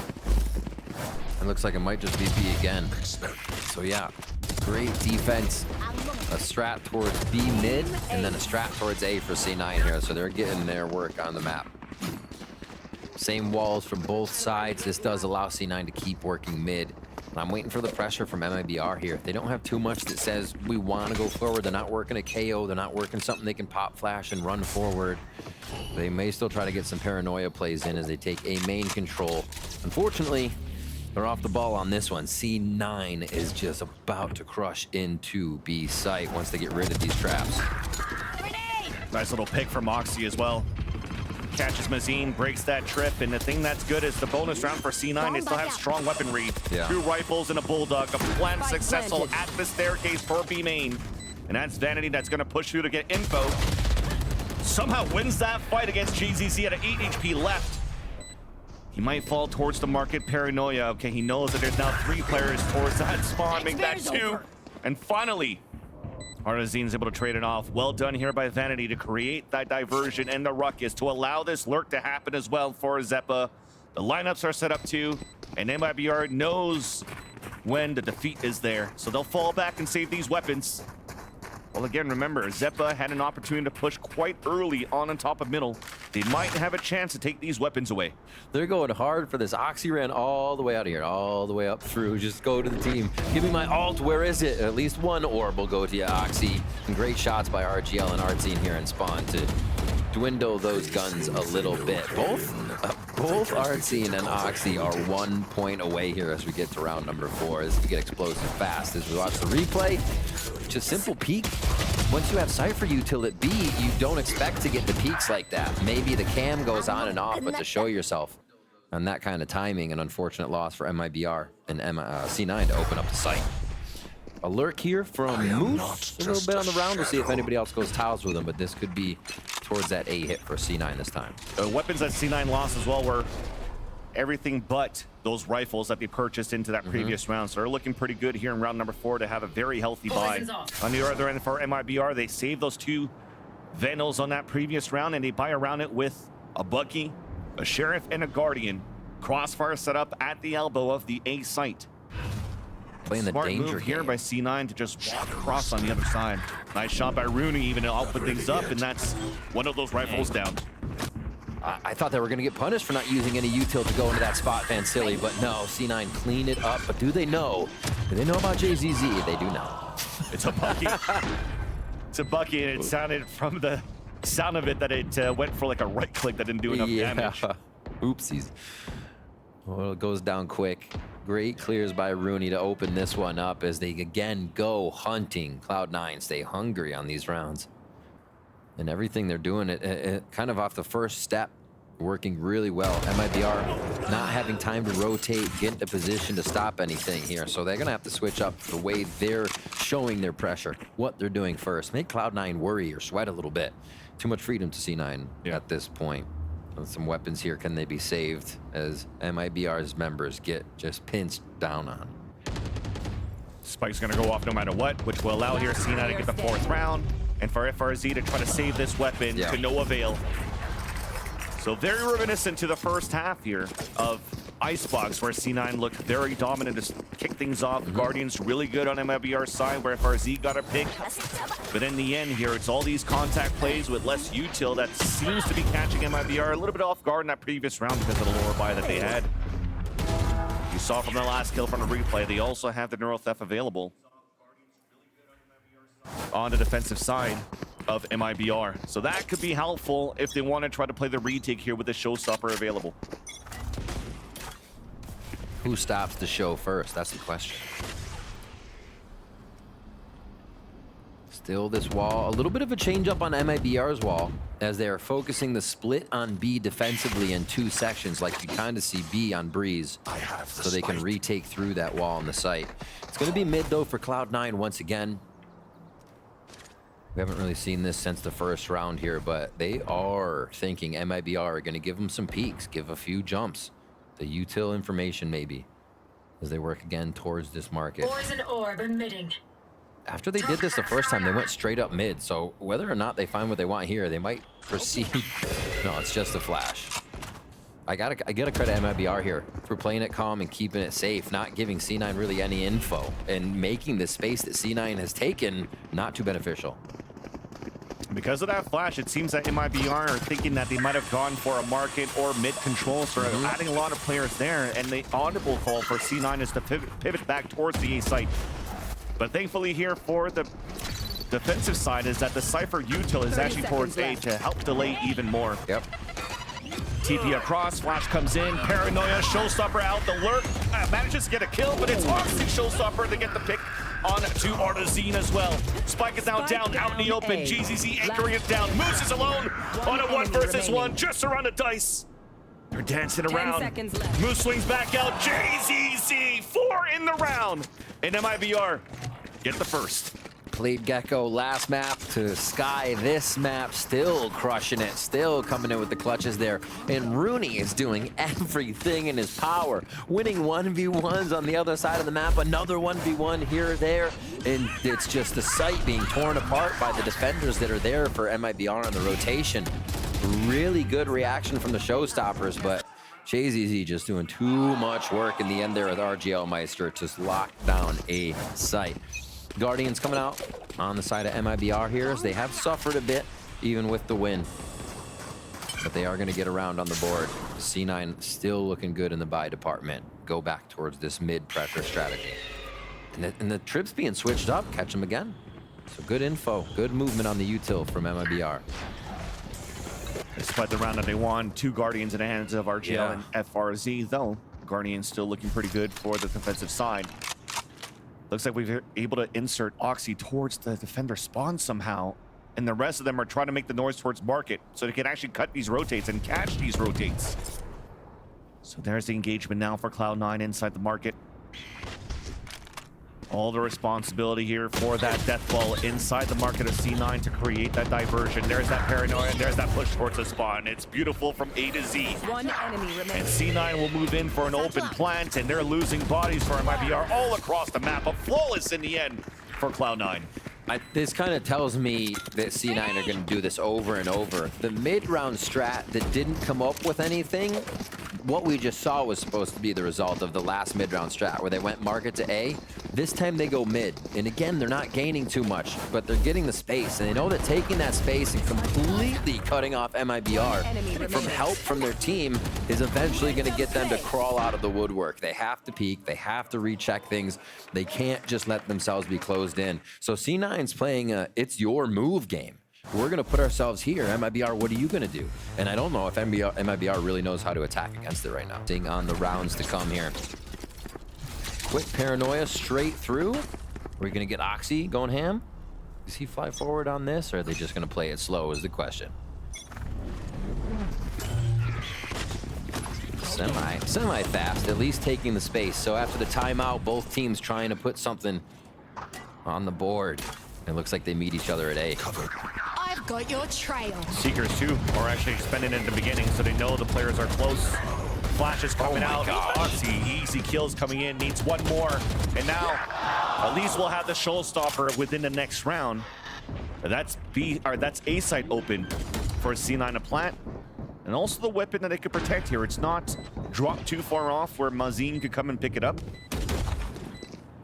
It looks like it might just be B again. So yeah, great defense. A strat towards B mid, and then a strat towards A for C9 here. So they're getting their work on the map. Same walls from both sides. This does allow C9 to keep working mid. I'm waiting for the pressure from MiBR here. They don't have too much that says we want to go forward. They're not working a KO. They're not working something they can pop flash and run forward. They may still try to get some paranoia plays in as they take A main control. Unfortunately, they're off the ball on this one. C9 is just about to crush into B site once they get rid of these traps. Nice little pick from Moxie as well. Catches Mazine, breaks that trip, and the thing that's good is the bonus round for C9, they still have strong weaponry. Yeah. 2 rifles and a Bulldog. A plan successful at the staircase for B main. And that's Vanity that's going to push through to get info. Somehow wins that fight against GZZ at 8 HP left. He might fall towards the market paranoia. Okay, he knows that there's now 3 players towards that spawn, make that 2. And finally, Artizine's able to trade it off. Well done here by Vanity to create that diversion and the ruckus to allow this lurk to happen as well for Zeppa. The lineups are set up too, and MiBR knows when the defeat is there. So they'll fall back and save these weapons. Well, again, remember, Zeppa had an opportunity to push quite early on top of middle. They might have a chance to take these weapons away. They're going hard for this. Oxy ran all the way out of here, all the way up through. Just go to the team. Give me my ult. Where is it? At least one orb will go to you, Oxy. And great shots by RGL and Artzine here in spawn to dwindle those guns a little bit. Both Both Artsine and Oxy are 1 point away here as we get to round number 4. This could get explosive fast. As we watch the replay, just simple peek. Once you have Cypher util at B, you don't expect to get the peaks like that. Maybe the cam goes on and off, but to show yourself on that kind of timing, an unfortunate loss for MiBR and C9 to open up the site. A lurk here from Moose, a little bit on the round. We'll see if anybody else goes tiles with him, but this could be towards that A hit for C9 this time. The weapons that C9 lost as well were everything but those rifles that they purchased into that previous round. So they're looking pretty good here in round number 4 to have a very healthy buy. On the other end for MiBR, they saved those 2 Vandals on that previous round, and they buy around it with a Bucky, a Sheriff, and a Guardian. Crossfire set up at the elbow of the A site. Playing the Smart danger move here game by C9 to just walk across on the other side. Nice shot by Rooney, even to open things up, and that's one of those rifles down. I thought they were going to get punished for not using any util to go into that spot, Van Silly, but no, C9 cleaned it up. But do they know? Do they know about JZZ? They do know. It's a Bucky. It's a Bucky, and it sounded from the sound of it that it went for like a right click that didn't do enough damage. Oopsies. Well, it goes down quick. Great clears by Rooney to open this one up as they again go hunting. Cloud9 stay hungry on these rounds. And everything they're doing, it kind of off the first step, working really well. MiBR not having time to rotate, get into position to stop anything here. So they're going to have to switch up the way they're showing their pressure, what they're doing first. Make Cloud9 worry or sweat a little bit. Too much freedom to C9 at this point. Some weapons here, can they be saved as MiBR's members get just pinched down on? Spike's gonna go off no matter what, which will allow here C9 to get the 4th round, and for FRZ to try to save this weapon to no avail. So very reminiscent to the first half here of Icebox, where C9 looked very dominant to kick things off. Guardian's really good on MiBR's side, where FRZ got a pick. But in the end here, it's all these contact plays with less util that seems to be catching MiBR a little bit off guard in that previous round because of the lower buy that they had. You saw from the last kill from the replay, they also have the Neuro Theft available on the defensive side of MiBR. So that could be helpful if they want to try to play the retake here with the Showstopper available. Who stops the show first? That's the question. Still this wall, a little bit of a change up on MiBR's wall as they are focusing the split on B defensively in 2 sections, like you kind of see B on Breeze, so they can retake through that wall on the site. It's going to be mid though for Cloud9 once again. We haven't really seen this since the first round here, but they are thinking MiBR are going to give them some peeks, give a few jumps. The util information maybe, as they work again towards this market. Poison orb emitting. After they did this the first time, they went straight up mid. So whether or not they find what they want here, they might proceed. No, it's just a flash. I gotta credit MiBR here for playing it calm and keeping it safe, not giving C9 really any info, and making the space that C9 has taken not too beneficial. Because of that flash, it seems that MiBR are thinking that they might have gone for a market or mid control, so adding a lot of players there, and the audible call for C9 is to pivot back towards the A site. But thankfully here for the defensive side is that the Cypher util is actually towards A to help delay even more. Yep. TP across, flash comes in, Paranoia, Showstopper out, the lurk manages to get a kill, but it's Oxy Showstopper to get the pick on to Artazine as well. Spike is now down out in the open, GZZ anchoring it down, Moose is alone on a 1 versus 1, just around the dice. They're dancing around. Moose swings back out, JZZ, 4 in the round, and MiBR get the first. Played Gecko last map to Sky this map, still crushing it, still coming in with the clutches there. And Rooney is doing everything in his power, winning 1v1s on the other side of the map, another 1v1 here or there, and it's just the site being torn apart by the defenders that are there for MiBR on the rotation. Really good reaction from the Showstoppers, but JZZ just doing too much work in the end there with RGL Meister to lock down a site. Guardians coming out on the side of MiBR here as they have suffered a bit even with the win. But they are going to get around on the board. C9 still looking good in the buy department. Go back towards this mid-pressure strategy. And the trips being switched up, catch them again. So good info, good movement on the util from MiBR. Despite the round that they won, 2 Guardians in the hands of RGL Yeah. and FRZ, though. Guardians still looking pretty good for the defensive side. Looks like we've able to insert Oxy towards the defender spawn somehow. And the rest of them are trying to make the noise towards market so they can actually cut these rotates and catch these rotates. So there's the engagement now for Cloud9 inside the market. All the responsibility here for that death ball inside the market of C9 to create that diversion. There's that paranoia, there's that push towards the spawn. It's beautiful from A to Z. One enemy And remains. C9 will move in for an open plant, and they're losing bodies for MiBR all across the map. But flawless in the end for Cloud9. This kind of tells me that C9 are going to do this over and over. The mid-round strat that didn't come up with anything, what we just saw was supposed to be the result of the last mid-round strat where they went market to A. This time they go mid. And again, they're not gaining too much, but they're getting the space. And they know that taking that space and completely cutting off MiBR from help from their team is eventually going to get them to crawl out of the woodwork. They have to peek. They have to recheck things. They can't just let themselves be closed in. So C9's playing a it's your move game. We're going to put ourselves here. MiBR, what are you going to do? And I don't know if MiBR really knows how to attack against it right now. Seeing on the rounds to come here. Quick paranoia straight through. Are we going to get Oxy going ham? Does he fly forward on this, or are they just going to play it slow is the question. Semi-fast, at least taking the space. So after the timeout, both teams trying to put something on the board. It looks like they meet each other at A. I've got your trail. Seekers, too, are actually expending in the beginning, so they know the players are close. Flashes coming out. Oxy, easy kills coming in. Needs one more. And now, at least we'll have the showstopper within the next round. That's A site open for C9 to plant. And also the weapon that they could protect here. It's not dropped too far off where Mazin could come and pick it up.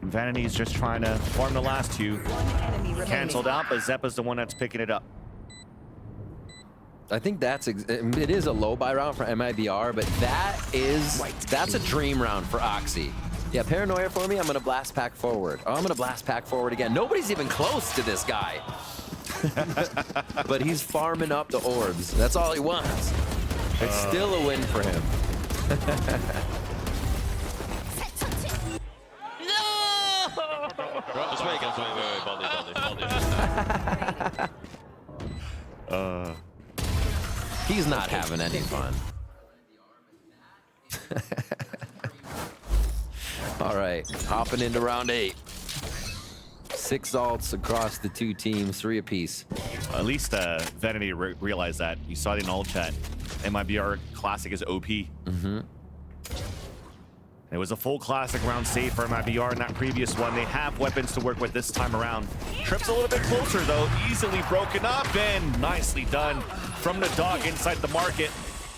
Vanity is just trying to farm the last 2. Canceled out, but Zeppa's the one that's picking it up. I think it is a low buy round for MiBR, but that's a dream round for Oxy. Yeah, paranoia for me. I'm gonna blast pack forward. Oh, I'm gonna blast pack forward again. Nobody's even close to this guy. But he's farming up the orbs. That's all he wants. It's still a win for him. Just wait, guys. Wait. Baldi. He's not having any fun. All right, hopping into round 8. 6 ults across the 2 teams, 3 apiece. At least Vanity realized that. You saw it in all chat. MiBR Classic is OP. It was a full Classic round save for MiBR in that previous one. They have weapons to work with this time around. Trip's a little bit closer, though. Easily broken up and nicely done from the dog inside the market.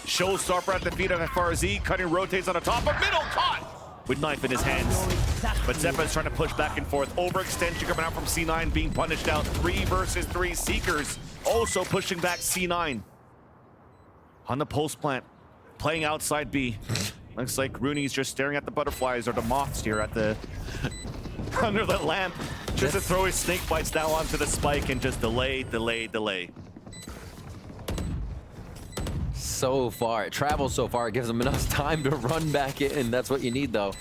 Showstopper at the feet of FRZ. Cutting rotates on the top of middle. Caught with knife in his hands. But Zeppa's trying to push back and forth. Overextension coming out from C9 being punished out. 3 versus 3 Seekers. Also pushing back C9. On the post plant. Playing outside B. Looks like Rooney's just staring at the butterflies or the moths here at the under the lamp, just to throw his snake bites down onto the spike and just delay. So far, it travels so far, it gives them enough time to run back in. That's what you need, though.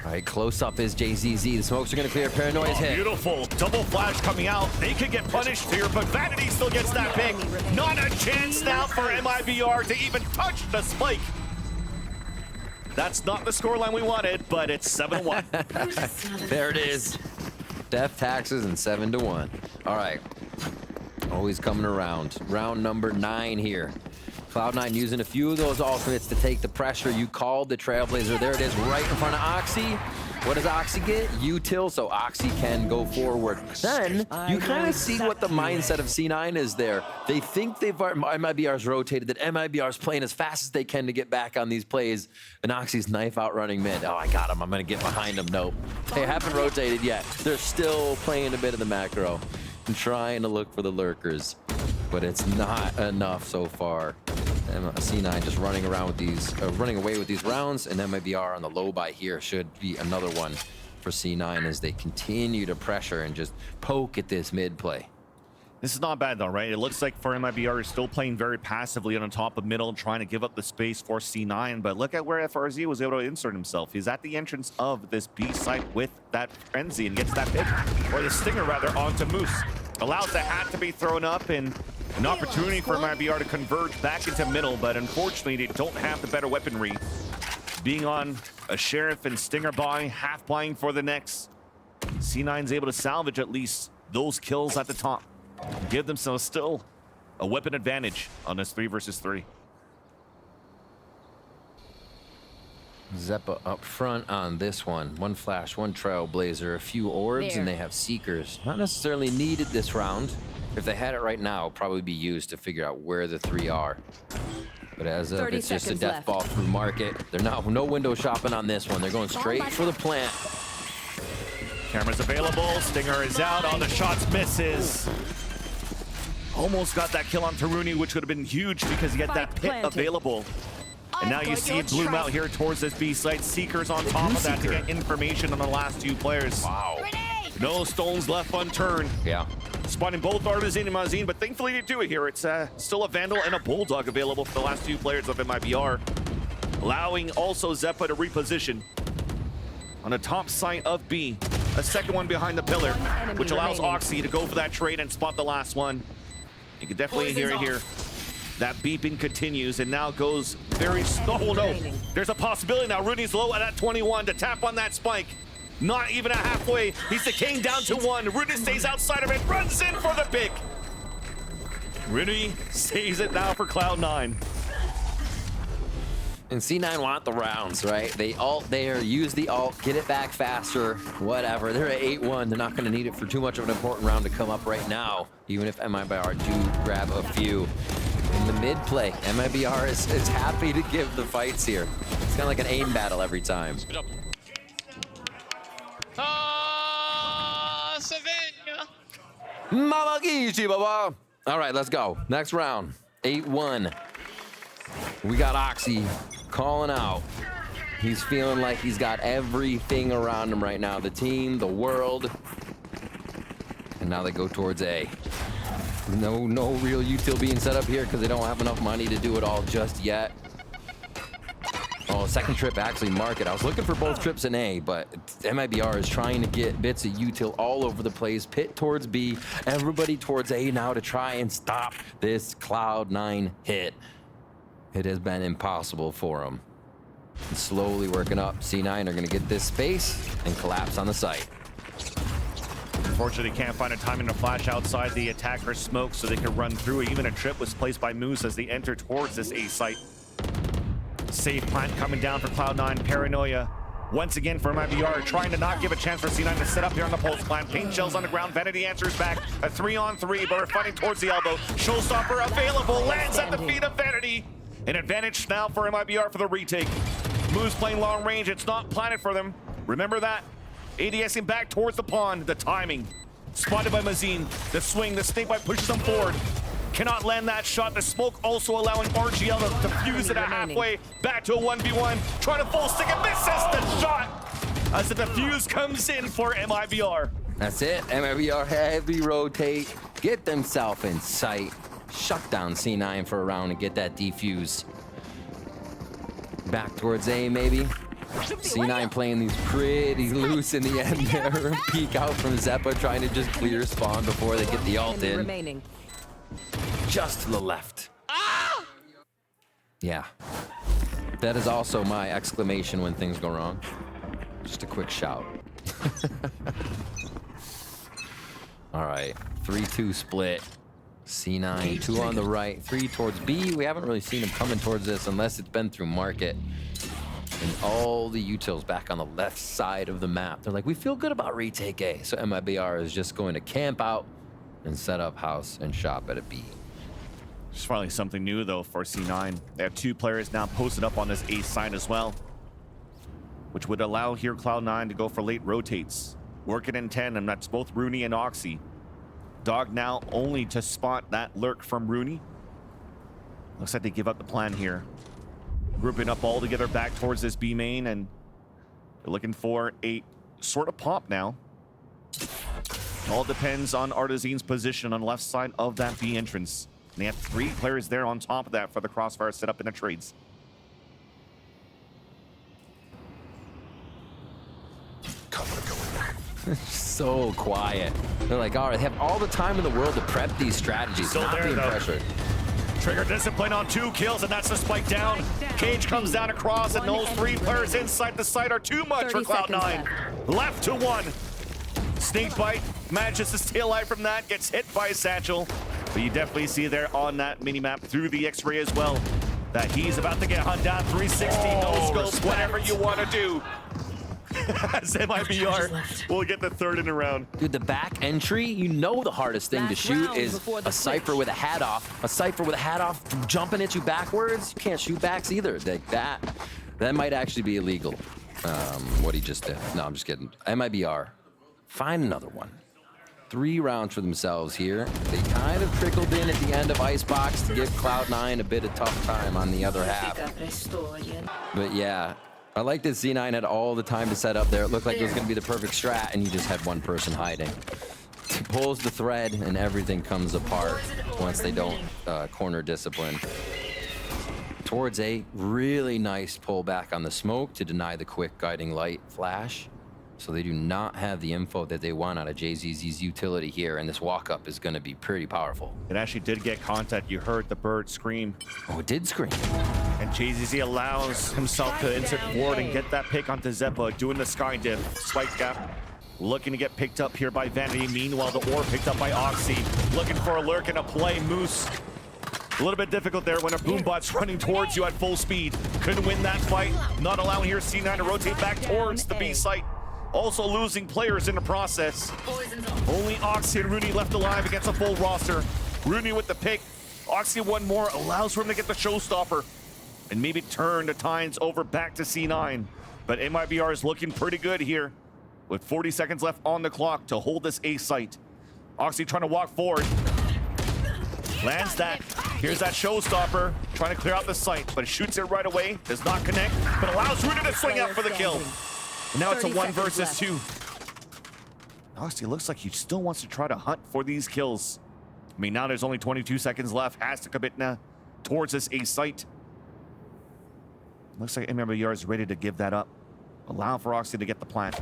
All right, close up is JZZ. The smokes are going to clear. Paranoia's hit. Beautiful double flash coming out. They could get punished here, but Vanity still gets that pick. Not a chance now for MiBR to even touch the spike. That's not the scoreline we wanted, but it's 7-1. There it is. Death taxes and 7-1. All right. Always coming around. Round number 9 here. Cloud9 using a few of those ultimates to take the pressure. You called the Trailblazer. There it is right in front of Oxy. What does Oxy get? Util, so Oxy can go forward. Then you kind of see what the mindset of C9 is there. They think MiBR's rotated, that MiBR's playing as fast as they can to get back on these plays, and Oxy's knife outrunning mid. Oh, I got him. I'm going to get behind him. Nope. They haven't rotated yet. They're still playing a bit of the macro and trying to look for the lurkers, but it's not enough so far. C9 just running around with these, running away with these rounds, and MiBR on the low buy here should be another one for C9 as they continue to pressure and just poke at this mid play. This is not bad though, right? It looks like for MiBR is still playing very passively on the top of middle, trying to give up the space for C9. But look at where FRZ was able to insert himself. He's at the entrance of this B site with that frenzy and gets that pick, or the stinger rather, onto Moose. Allows the hat to be thrown up and an opportunity for MiBR to converge back into middle, but unfortunately they don't have the better weaponry. Being on a Sheriff and Stinger buy, half buying for the next. C9's able to salvage at least those kills at the top. Give themselves still a weapon advantage on this 3 versus 3. Zeppa up front on this one. One flash, one trailblazer, a few orbs, There. and they have seekers. Not necessarily needed this round. If they had it right now, it'll probably be used to figure out where the 3 are. But as of, 30 it's just a seconds death left. ball through market. They're not no window shopping on this one. They're going straight for the plant. Camera's available. Stinger is out. All the shots misses. Almost got that kill on Taruni, which would have been huge because you get that Spike pit planted. available. And now you see it bloom out here towards this B site. Seekers on top of that to get information on the last 2 players. Wow. No stones left unturned. Yeah. Spotting both Artazine and Mazine, but thankfully they do it here. It's still a Vandal and a Bulldog available for the last 2 players of MiBR. Allowing also Zeppa to reposition on the top side of B. A second one behind the pillar, enemy which allows remaining. Oxy to go for that trade and spot the last one. You can definitely hear it here. That beeping continues and now goes very slow. Oh no, there's a possibility now. Rooney's low at that 21 to tap on that spike. Not even at halfway. He's decaying down to 1. Rooney stays outside of it, runs in for the pick. Rooney saves it now for Cloud9. And C9 want the rounds, right? They ult there, use the ult, get it back faster, whatever. They're at 8-1. They're not going to need it for too much of an important round to come up right now, even if MiBR do grab a few. In the mid play, MiBR is happy to give the fights here. It's kind of like an aim battle every time. Speed up. Savannah. Mamagishi, baba. All right, let's go. Next round, 8-1. We got Oxy calling out. He's feeling like he's got everything around him right now. The team, the world. And now they go towards A. No real util being set up here because they don't have enough money to do it all just yet. Oh, second trip actually market. I was looking for both trips in A, but MiBR is trying to get bits of util all over the place. Pit towards B, everybody towards A now to try and stop this Cloud9 hit. It has been impossible for them. And slowly working up. C9 are going to get this space and collapse on the site. Unfortunately, can't find a timing to flash outside the attacker smoke so they can run through it. Even a trip was placed by Moose as they enter towards this A site. Safe plant coming down for Cloud9. Paranoia once again for MiBR, trying to not give a chance for C9 to set up here on the pulse plant. Paint shells on the ground. Vanity answers back. A 3-on-3, but we're fighting towards the elbow. Showstopper available. Lands at the feet of Vanity. An advantage now for MiBR for the retake. Moose playing long range. It's not planted for them. Remember that. ADSing back towards the pond. The timing. Spotted by Mazine. The swing. The snake bite pushes them forward. Cannot land that shot. The smoke also allowing RGL to defuse it at halfway. Back to a 1v1. Trying to full stick and misses the shot as the defuse comes in for MiBR. That's it. MiBR heavy rotate. Get themselves in sight. Shut down C9 for a round and get that defuse. Back towards A, maybe. C9 playing these pretty loose in the end there. Peek out from Zeppa, trying to just clear spawn before they get the ult Enemy in. remaining. Just to the left. Yeah. That is also my exclamation when things go wrong. Just a quick shout. All right, 3-2 split. C9, 2 on the right, 3 towards B. We haven't really seen him coming towards this unless it's been through market. And all the utils back on the left side of the map. They're like, we feel good about retake A. So MiBR is just going to camp out and set up house and shop at a B. It's finally something new though for C9. They have 2 players now posted up on this A side as well, which would allow here Cloud9 to go for late rotates. Working in 10, and that's both Rooney and Oxy. Dog now only to spot that lurk from Rooney. Looks like they give up the plan here. Grouping up all together back towards this B main, and they're looking for a sort of pop now. All depends on Artisan's position on the left side of that B entrance. And they have 3 players there on top of that for the crossfire set up in the trades. So quiet. They're like, all right, they have all the time in the world to prep these strategies. Still not there, being though. pressured. Trigger discipline on 2 kills, and that's the spike down. Cage comes down across, and those 3 players inside the site are too much for 30 seconds Cloud9. Left to 1. Snake bite manages to steal life from that, gets hit by a satchel. But you definitely see there on that minimap through the X-ray as well that he's about to get hunt down. 360, no scope, whatever you want to do. As MiBR will get the 3rd in a round. Dude, the back entry, you know the hardest thing to Last shoot round is before the a Cypher switch. with a hat off. A Cypher with a hat off jumping at you backwards. You can't shoot backs either. Like that might actually be illegal, what he just did. No, I'm just kidding. MiBR, find another one. 3 rounds for themselves here. They kind of trickled in at the end of Icebox to give Cloud9 a bit of tough time on the other half. But yeah, I like that C9 had all the time to set up there. It looked like it was going to be the perfect strat, and you just had one person hiding. He pulls the thread, and everything comes apart once they don't corner discipline. Towards A, really nice pullback on the smoke to deny the quick guiding light flash. So they do not have the info that they want out of JZZ's utility here, and this walk-up is going to be pretty powerful. It actually did get contact. You heard the bird scream. Oh, it did scream. And JZZ allows himself to insert forward and get that pick onto Zeppa, doing the sky dip. Spike gap, looking to get picked up here by Vanity. Meanwhile, the ore picked up by Oxy. Looking for a lurk and a play. Moose, a little bit difficult there when a boombot's running towards you at full speed. Couldn't win that fight. Not allowing here C9 to rotate back towards the B site. Also losing players in the process. Only Oxy and Rooney left alive against a full roster. Rooney with the pick. Oxy one more, allows for him to get the showstopper. And maybe turn the tides over back to C9. But MiBR is looking pretty good here. With 40 seconds left on the clock to hold this A site. Oxy trying to walk forward. Lands that. Here's that showstopper. Trying to clear out the site, but shoots it right away. Does not connect, but allows Rooney to swing out for the kill. And now it's a 1 versus 2. Oxy looks like he still wants to try to hunt for these kills. I mean, now there's only 22 seconds left. Has to commit now towards this A site. Looks like MiBR is ready to give that up. Allow for Oxy to get the plant.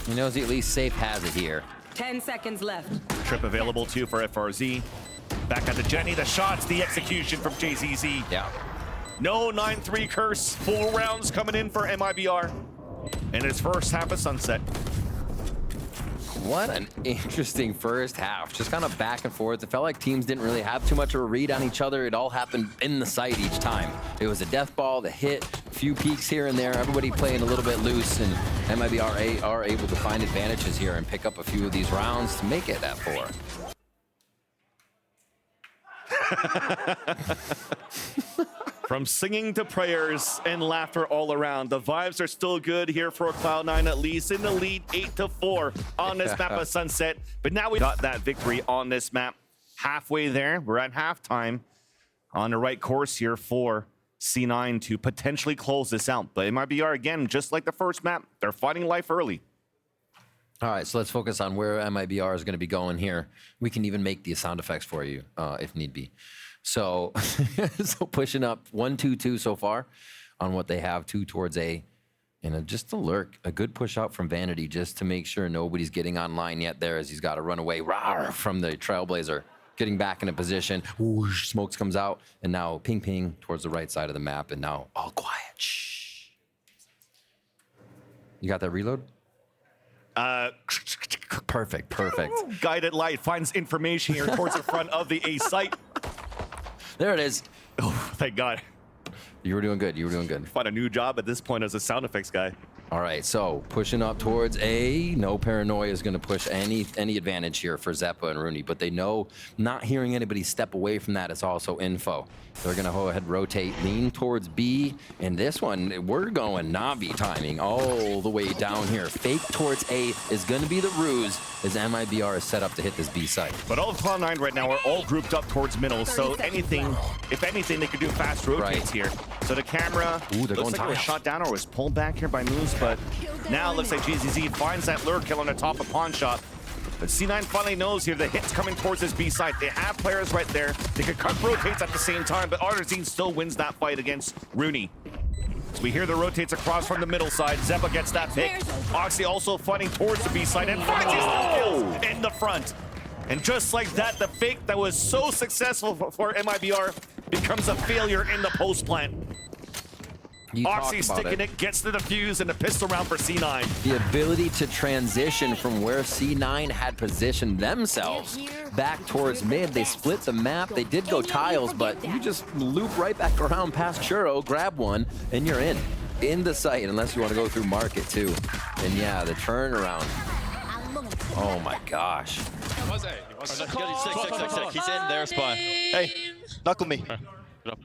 He knows he at least safe has it here. 10 seconds left. Trip available too for FRZ. Back at the Jenny, the shots, the execution from JZZ. Yeah. No 9-3 curse. 4 rounds coming in for MiBR. In his first half of Sunset. What an interesting first half. Just kind of back and forth. It felt like teams didn't really have too much of a read on each other. It all happened in the site each time. It was a death ball, the hit, a few peeks here and there. Everybody playing a little bit loose, and MiBR are able to find advantages here and pick up a few of these rounds to make it that 4. From singing to prayers and laughter all around, the vibes are still good here for Cloud9, at least in the lead 8-4 on this map of Sunset. But now we got that victory on this map. Halfway there, we're at halftime on the right course here for C9 to potentially close this out. But MiBR, again, just like the first map, they're fighting life early. All right, so let's focus on where MiBR is going to be going here. We can even make the sound effects for you if need be. So, so pushing up 1-2-2 so far on what they have, 2 towards A. And just a lurk, a good push out from Vanity just to make sure nobody's getting online yet there as he's got to run away from the Trailblazer. Getting back in a position, whoosh, smokes comes out, and now ping ping towards the right side of the map, and now all quiet. Shh. You got that reload? Perfect. Guided light finds information here towards the front of the A site. There it is. Oh, thank God. You were doing good. Find a new job at this point as a sound effects guy. All right, so pushing up towards A. No paranoia is going to push any advantage here for Zeppa and Rooney, but they know not hearing anybody step away from that is also info. They're going to go ahead, rotate, lean towards B, and this one, we're going Navi timing all the way down here. Fake towards A is going to be the ruse as MiBR is set up to hit this B site. But all of Cloud9 right now are all grouped up towards middle, so if anything, they could do fast rotates here. So So the camera Ooh, they're looks going like it was tiles. shot down or was pulled back here by Moose, but now it looks like GZZ finds that lure kill on the top of Pawn Shop. But C9 finally knows here the hit's coming towards his B side. They have players right there. They could cut rotates at the same time, but Artazine still wins that fight against Rooney. So we hear the rotates across from the middle side. Zeppa gets that pick. Oxy also fighting towards the B side and finds his kills in the front. And just like that, the fake that was so successful for MiBR becomes a failure in the post plant. Oxy sticking it, gets the defuse and the pistol round for C9. The ability to transition from where C9 had positioned themselves back towards mid. They split the map. They did go tiles, but you just loop right back around past Churro, grab one, and you're in the site, unless you want to go through market too. And yeah, the turnaround. Oh my gosh. He was A. He was A. He's in their spot. Hey, knuckle me. Good job.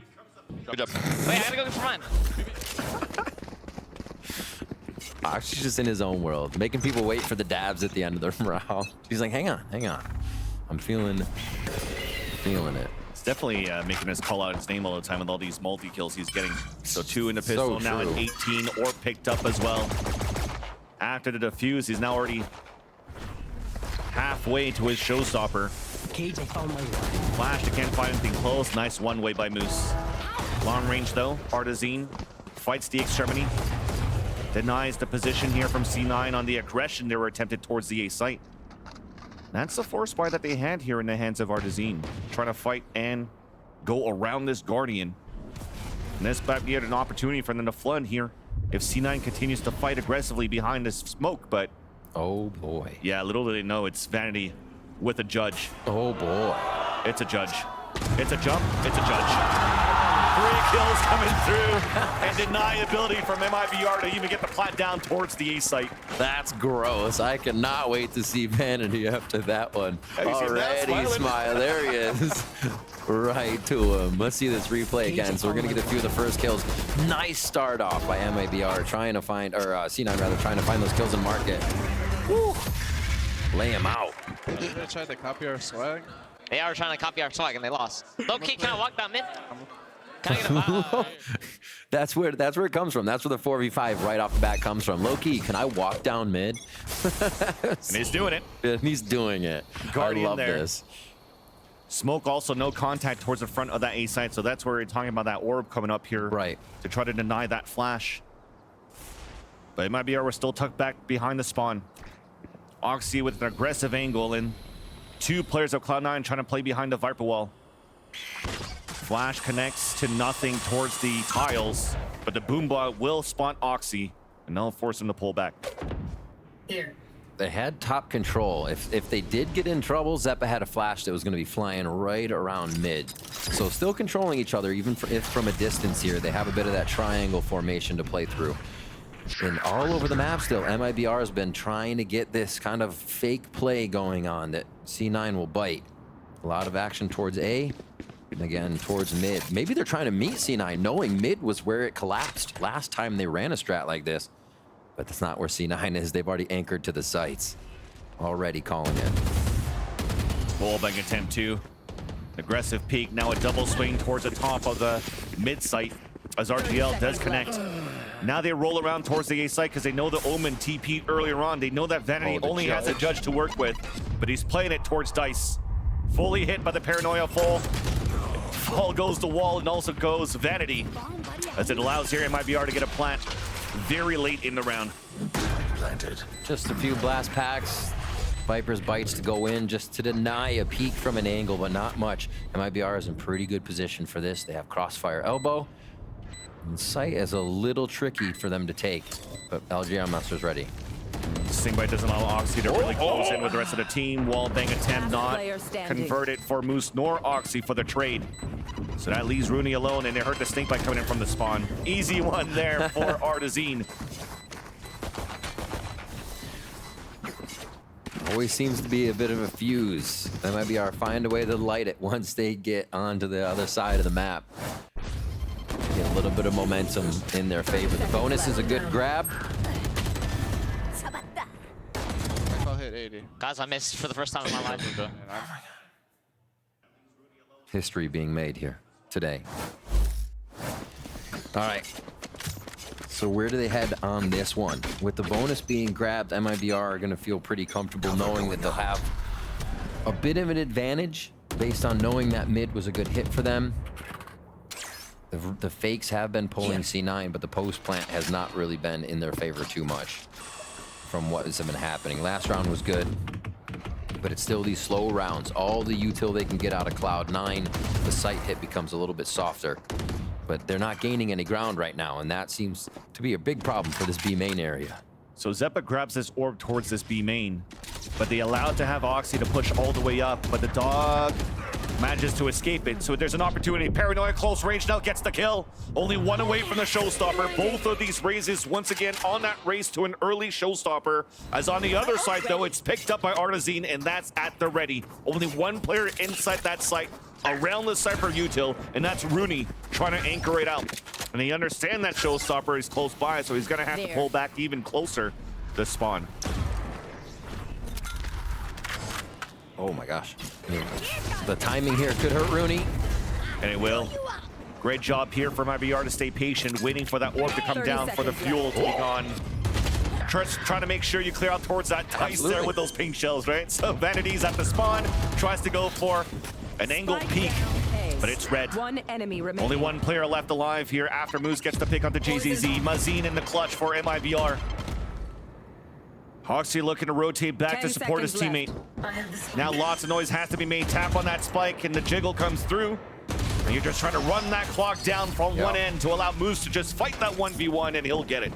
Good job. Wait, I gotta go for mine. She's just in his own world, making people wait for the dabs at the end of the round. She's like, hang on. I'm feeling it. It's definitely making us call out his name all the time with all these multi-kills he's getting. So 2 in the pistol, now an 18 or picked up as well. After the defuse, he's now already halfway to his showstopper. Flash, they can't find anything close. Nice one-way by Moose. Long range though, Artazine fights the extremity. Denies the position here from C9 on the aggression they were attempted towards the A site. That's the force buy that they had here in the hands of Artazine. Trying to fight and go around this Guardian. And this might be an opportunity for them to flood here if C9 continues to fight aggressively behind this smoke, but... Oh boy. Yeah, little do they know it's Vanity with a judge. Oh boy. It's a judge. It's a jump. It's a judge. 3 kills coming through and deniability from MiBR to even get the plat down towards the A site. That's gross. I cannot wait to see Vanity after that one. Have you seen that Already smiling? smile. There he is. Right to him. Let's see this replay again. So we're going to get a few of the first kills. Nice start off by MiBR trying to find, or C9 rather, trying to find those kills in market. Woo. Lay him out. They tried to copy our swag. They are trying to copy our swag and they lost. Low key, can I walk down mid? Can I get a That's where it comes from. That's where the 4v5 right off the bat comes from. Low key, can I walk down mid? And he's doing it. And he's doing it. Guardian I love there. this. Smoke also no contact towards the front of that A site, so that's where we're talking about that orb coming up here. Right. To try to deny that flash. But MiBR was still tucked back behind the spawn. Oxy with an aggressive angle and 2 players of Cloud9 trying to play behind the Viper wall. Flash connects to nothing towards the tiles, but the Boombot will spawn Oxy, and they'll force him to pull back. They had top control. If they did get in trouble, Zeppa had a flash that was going to be flying right around mid. So still controlling each other, even if from a distance here. They have a bit of that triangle formation to play through. And all over the map still, MiBR has been trying to get this kind of fake play going on that C9 will bite. A lot of action towards A, and again towards mid. Maybe they're trying to meet C9, knowing mid was where it collapsed last time they ran a strat like this. But that's not where C9 is. They've already anchored to the sites. Already calling it. Wallbang attempt 2. Aggressive peek, now a double swing towards the top of the mid site as RGL does connect. Now they roll around towards the A site because they know the Omen TP'd earlier on. They know that Vanity only has a judge to work with, but he's playing it towards Dice. Fully hit by the Paranoia fall. Fall goes the wall and also goes Vanity as it allows here MiBR to get a plant very late in the round. Just a few blast packs. Viper's bites to go in just to deny a peek from an angle, but not much. MiBR is in pretty good position for this. They have crossfire elbow. And sight is a little tricky for them to take, but LGR Master's ready. Stingbite doesn't allow Oxy to really close in with the rest of the team. Wallbang attempt not converted for Moose nor Oxy for the trade. So that leaves Rooney alone, and they heard the Stinkbite coming in from the spawn. Easy one there for Artazine. Always seems to be a bit of a fuse. That might be our find a way to light it once they get onto the other side of the map. Get a little bit of momentum in their favor. The bonus is a good grab. I'll hit 80. Guys, I missed for the first time in my life. History being made here today. All right. So where do they head on this one? With the bonus being grabbed, MiBR are going to feel pretty comfortable knowing that they'll have a bit of an advantage based on knowing that mid was a good hit for them. The fakes have been pulling C9, but the post plant has not really been in their favor too much from what has been happening. Last round was good, but it's still these slow rounds. All the util they can get out of Cloud9, the site hit becomes a little bit softer. But they're not gaining any ground right now, and that seems to be a big problem for this B main area. So Zeppa grabs this orb towards this B main, but they allow it to have Oxy to push all the way up, but the dog manages to escape it. So there's an opportunity. Paranoia close range now gets the kill. Only one away from the showstopper. Both of these raises once again on that race to an early showstopper. As on the other side, though, it's picked up by Artazine, and that's at the ready. Only one player inside that site around the Cypher util, and that's Rooney trying to anchor it out. And they understand that showstopper is close by, so he's going to have to pull back even closer to spawn. Oh my gosh. The timing here could hurt Rooney. And it will. Great job here for MiBR to stay patient, waiting for that orb to come down, for the fuel to be gone. Trying to make sure you clear out towards that dice there with those pink shells, right? So Vanity's at the spawn, tries to go for an angle peek, but it's red. One enemy remaining. Only one player left alive here after Moose gets the pick onto JZZ. Mazine in the clutch for MiBR. Hoxie looking to rotate back to support his teammate. Now lots of noise has to be made. Tap on that spike and the jiggle comes through. And you're just trying to run that clock down from one end to allow Moose to just fight that 1v1 and he'll get it.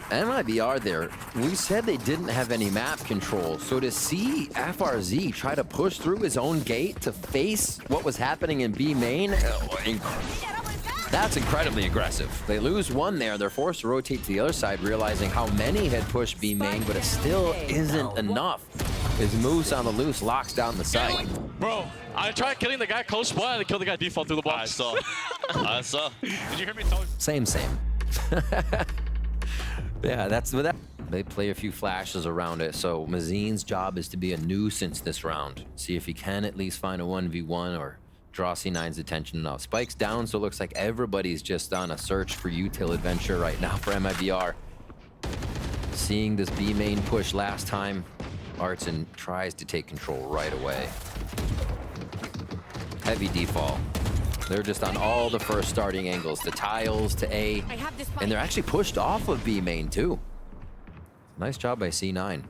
MiBR there, we said they didn't have any map control, so to see FRZ try to push through his own gate to face what was happening in B main, that's incredibly aggressive. They lose one there, they're forced to rotate to the other side, realizing how many had pushed B main, but it still isn't enough. His Moose on the loose locks down the site. Bro, I tried killing the guy close spawn and I killed the guy default through the box. I saw. I saw. Did you hear me tell you? Same. Yeah, that's what that. They play a few flashes around it, so Mazine's job is to be a nuisance this round. See if he can at least find a 1v1 or draw C9's attention enough. Spike's down, so it looks like everybody's just on a search for util adventure right now for MiBR. Seeing this B main push last time, Artson tries to take control right away. Heavy default. They're just on all the first starting angles, the tiles to A, and they're actually pushed off of B main too. Nice job by C9.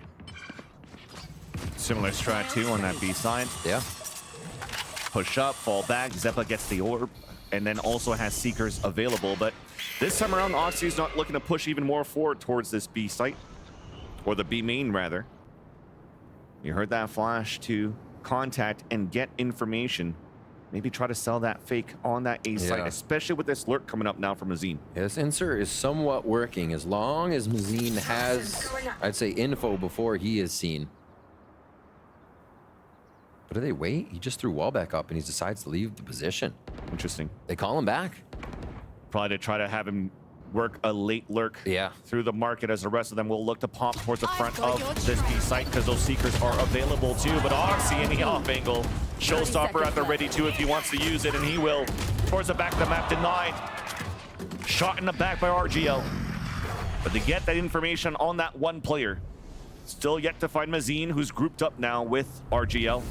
Similar strat too on that B side. Yeah. Push up, fall back, Zeppa gets the orb, and then also has Seekers available. But this time around, Oxy's not looking to push even more forward towards this B site, or the B main rather. You heard that flash to contact and get information. Maybe try to sell that fake on that A site, especially with this lurk coming up now from Mazine. Yeah, this insert is somewhat working as long as Mazine has, I'd say, info before he is seen. But do they wait? He just threw wall back up and he decides to leave the position. Interesting. They call him back. Probably to try to have him work a late lurk through the market, as the rest of them will look to pop towards the front of this B site because those Seekers are available too. But Oxy in the off angle. Showstopper at the ready too if he wants to use it, and he will. Towards the back of the map, denied. Shot in the back by RGL. But they get that information on that one player. Still yet to find Mazine, who's grouped up now with RGL.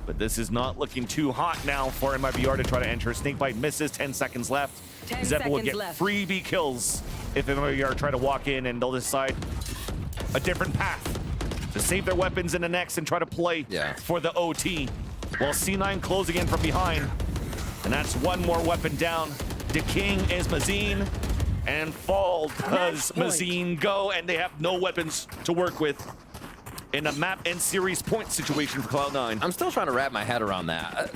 But this is not looking too hot now for MiBR to try to enter. Snakebite misses, 10 seconds left. Zeppa will get freebie kills if MiBR try to walk in, and they'll decide a different path to save their weapons in the next and try to play for the OT. While C9 closing in from behind. And that's one more weapon down. The king is Mazine. And fall does Mazine go, and they have no weapons to work with in a map and series point situation for Cloud9. I'm still trying to wrap my head around that.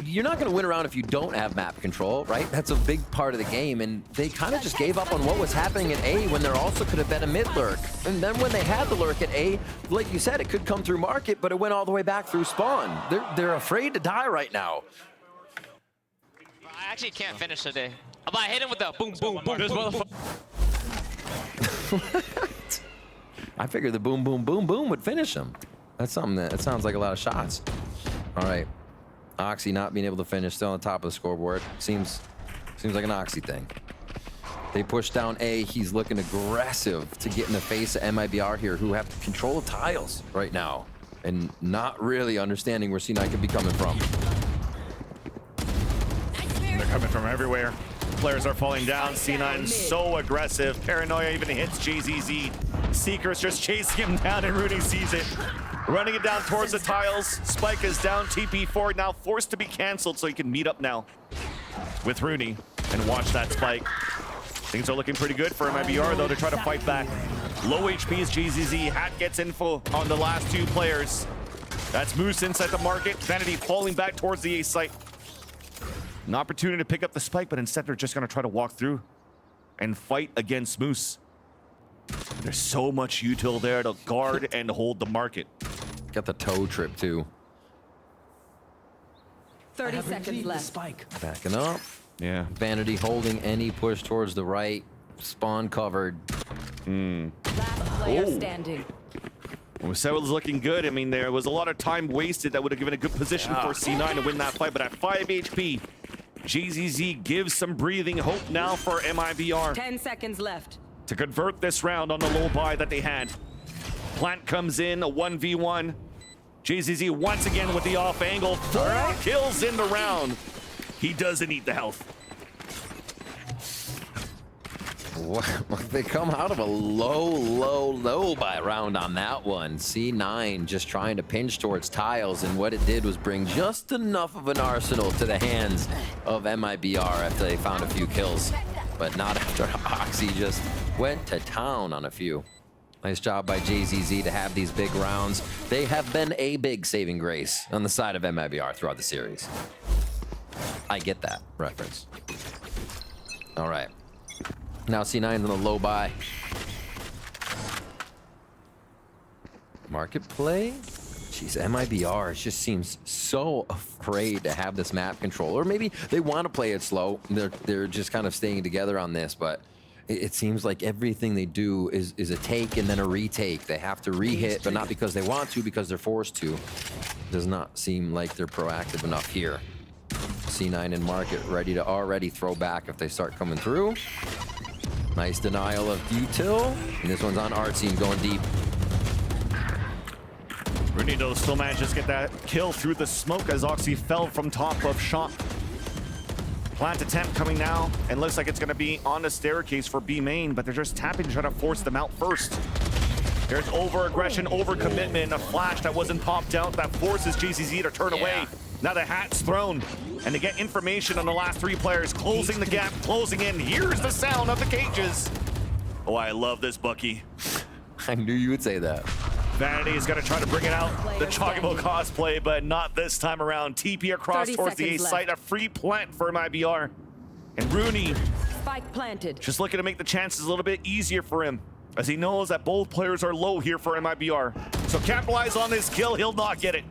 You're not going to win around if you don't have map control, right? That's a big part of the game, and they kind of just gave up on what was happening at A when there also could have been a mid lurk. And then when they had the lurk at A, like you said, it could come through market, but it went all the way back through spawn. They're afraid to die right now. I actually can't finish today. I'm about to hit him with the boom, boom, boom, boom. I figured the boom, boom, boom, boom would finish him. That's something that sounds like a lot of shots. All right. Oxy not being able to finish, still on the top of the scoreboard. Seems like an Oxy thing. They push down A. He's looking aggressive to get in the face of MiBR here, who have control of tiles right now, and not really understanding where C9 could be coming from. They're coming from everywhere. Players are falling down. C9 so aggressive. Paranoia even hits JZZ. Seeker's just chasing him down, and Rooney sees it. Running it down towards the tiles. Spike is down. TP4 now forced to be canceled so he can meet up now with Rooney and watch that spike. Things are looking pretty good for MiBR, though, to try to fight back. Low HP is JZZ. Hat gets info on the last two players. That's Moose inside the market. Vanity falling back towards the A site. An opportunity to pick up the spike, but instead they're just going to try to walk through and fight against Moose. There's so much util there to guard and hold the market. Got the toe trip, too. 30 seconds left. Backing up. Yeah. Vanity holding any push towards the right. Spawn covered. Last player standing. We said it was looking good. I mean, there was a lot of time wasted that would have given a good position for C9 to win that fight, but at 5 HP, JZZ gives some breathing hope now for MiBR 10 seconds left. to convert this round on the low buy that they had. Plant comes in, a 1v1. JZZ once again with the off angle. 4 kills in the round. He doesn't eat the health. They come out of a low buy round on that one. C9 just trying to pinch towards tiles, and what it did was bring just enough of an arsenal to the hands of MiBR after they found a few kills, but not after Oxy just went to town on a few. Nice job by JZZ to have these big rounds. They have been a big saving grace on the side of MiBR throughout the series. I get that reference. All right. Now C9's on the low buy. Market play? Jeez, MiBR just seems so afraid to have this map control. Or maybe they want to play it slow. They're just kind of staying together on this, but it seems like everything they do is a take and then a retake. They have to re-hit, but not because they want to, because they're forced to. Does not seem like they're proactive enough here. C9 in market ready to already throw back if they start coming through. Nice denial of util. And this one's on Artsy and going deep. Rooney though still manages to get that kill through the smoke as Oxy fell from top of shot. Plant attempt coming now, and looks like it's going to be on the staircase for B main, but they're just tapping to try to force them out first. There's over-aggression, over-commitment, a flash that wasn't popped out that forces JZZ to turn away. Now the hat's thrown, and they get information on the last 3 players, closing the gap, closing in. Here's the sound of the cages. Oh, I love this, Bucky. I knew you would say that. Vanity is going to try to bring it out, the Chocobo cosplay, but not this time around. TP across towards the A site, a free plant for MiBR. And Rooney Spike planted. just looking to make the chances a little bit easier for him, as he knows that both players are low here for MiBR. So capitalize on this kill, he'll not get it.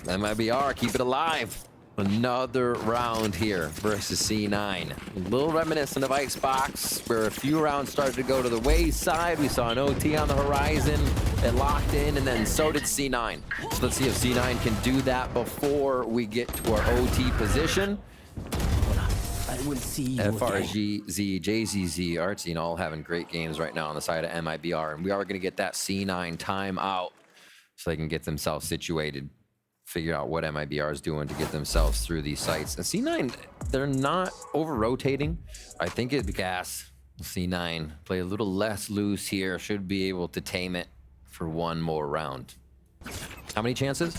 MiBR, keep it alive. Another round here versus C9. A little reminiscent of Icebox, where a few rounds started to go to the wayside. We saw an OT on the horizon. It locked in, and then so did C9. So let's see if C9 can do that before we get to our OT position. I will see you FRGZ, JZZ, Artsy, and all having great games right now on the side of MiBR. And we are going to get that C9 time out so they can get themselves situated. Figure out what MiBR is doing to get themselves through these sites. And C9, they're not over-rotating. I think it's gas. C9 play a little less loose here. Should be able to tame it for one more round. How many chances?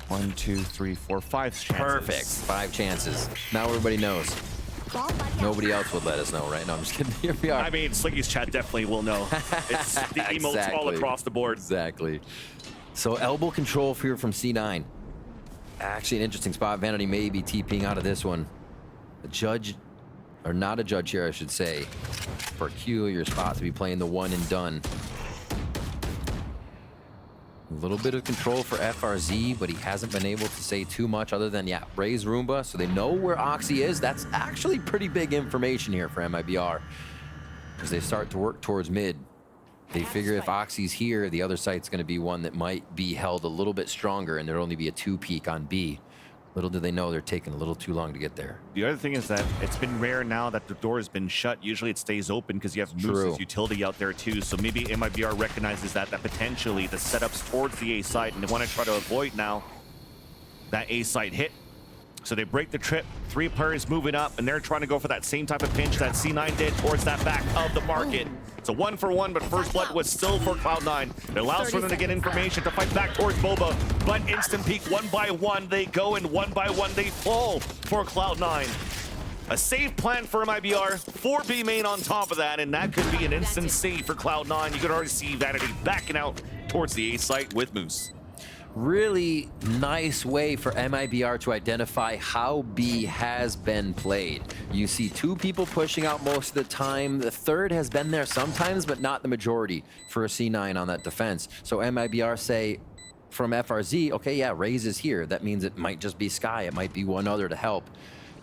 1, 2, 3, 4, 5 chances. Perfect. 5 chances. Now everybody knows. Nobody else would let us know, right? No, I'm just kidding. Here we are. I mean, Slicky's chat definitely will know. It's the emotes all across the board. Exactly. So elbow control here from C9. Actually an interesting spot. Vanity may be TPing out of this one. A judge, or not a judge here, I should say. Peculiar spot to be playing the one and done. A little bit of control for FRZ, but he hasn't been able to say too much other than, yeah, raise Roomba, so they know where Oxy is. That's actually pretty big information here for MiBR as they start to work towards mid. They figure if Oxy's here, the other site's going to be one that might be held a little bit stronger, and there'll only be a 2-peak on B. Little do they know they're taking a little too long to get there. The other thing is that it's been rare now that the door has been shut. Usually it stays open because you have Moose's utility out there too. So maybe MiBR recognizes that potentially the setups towards the A site, and they want to try to avoid now that A site hit. So they break the trip, 3 players moving up, and they're trying to go for that same type of pinch that C9 did towards that back of the market. It's a 1-for-1, but first blood was still for Cloud9. It allows for them to get information to fight back towards Boba, but instant peek, 1 by 1 they go, and 1 by 1 they fall for Cloud9. A safe plan for MiBR, 4 B main on top of that, and that could be an instant save for Cloud9. You could already see Vanity backing out towards the A site with Moose. Really nice way for MiBR to identify how B has been played. You see 2 people pushing out most of the time. The third has been there sometimes, but not the majority for a C9 on that defense. So MiBR say from FRZ, okay, yeah, Raze is here. That means it might just be Sky. It might be one other to help.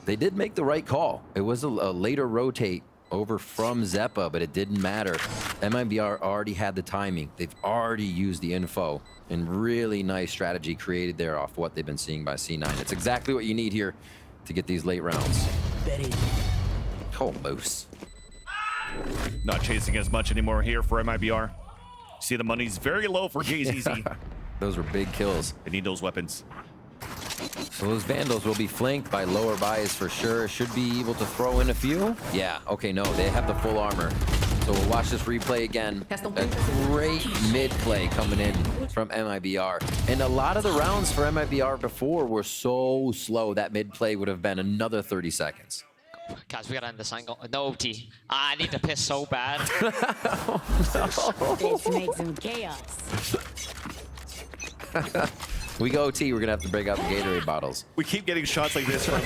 They did make the right call. It was a later rotate over from Zeppa, but it didn't matter. MiBR already had the timing. They've already used the info, and really nice strategy created there off what they've been seeing by C9. It's exactly what you need here to get these late rounds. Oh, Moose. Not chasing as much anymore here for MiBR. See, the money's very low for JZZ. Those were big kills. They need those weapons. So those Vandals will be flanked by lower buys for sure. Should be able to throw in a few. Yeah, okay, no, they have the full armor. So we'll watch this replay again. A great mid play coming in from MiBR. And a lot of the rounds for MiBR before were so slow that mid play would have been another 30 seconds. Guys, we gotta end this angle. No OT. I need to piss so bad. This makes some chaos. We go OT, we're gonna have to break out the Gatorade bottles. We keep getting shots like this from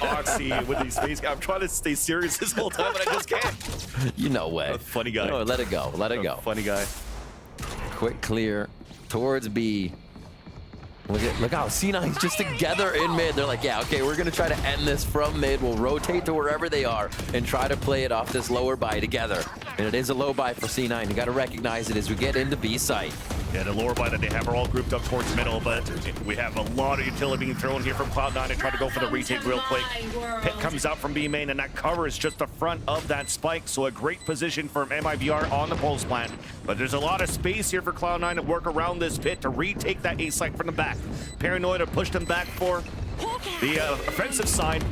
Oxy with these space guys. I'm trying to stay serious this whole time, but I just can't. You know way. A funny guy. No, let it go, let it go. Funny guy. Quick clear towards B. Look how C9's just together in mid. They're like, yeah, okay, we're gonna try to end this from mid. We'll rotate to wherever they are and try to play it off this lower buy together. And it is a low buy for C9. You gotta recognize it as we get into B site. Yeah, the lower buy that they have are all grouped up towards middle, but we have a lot of utility being thrown here from Cloud9 to try to go for the retake real quick. Pit comes out from B main, and that cover is just the front of that spike, so a great position from MiBR on the pulse plant. But there's a lot of space here for Cloud9 to work around this pit to retake that A site from the back. Paranoid to push them back for the offensive side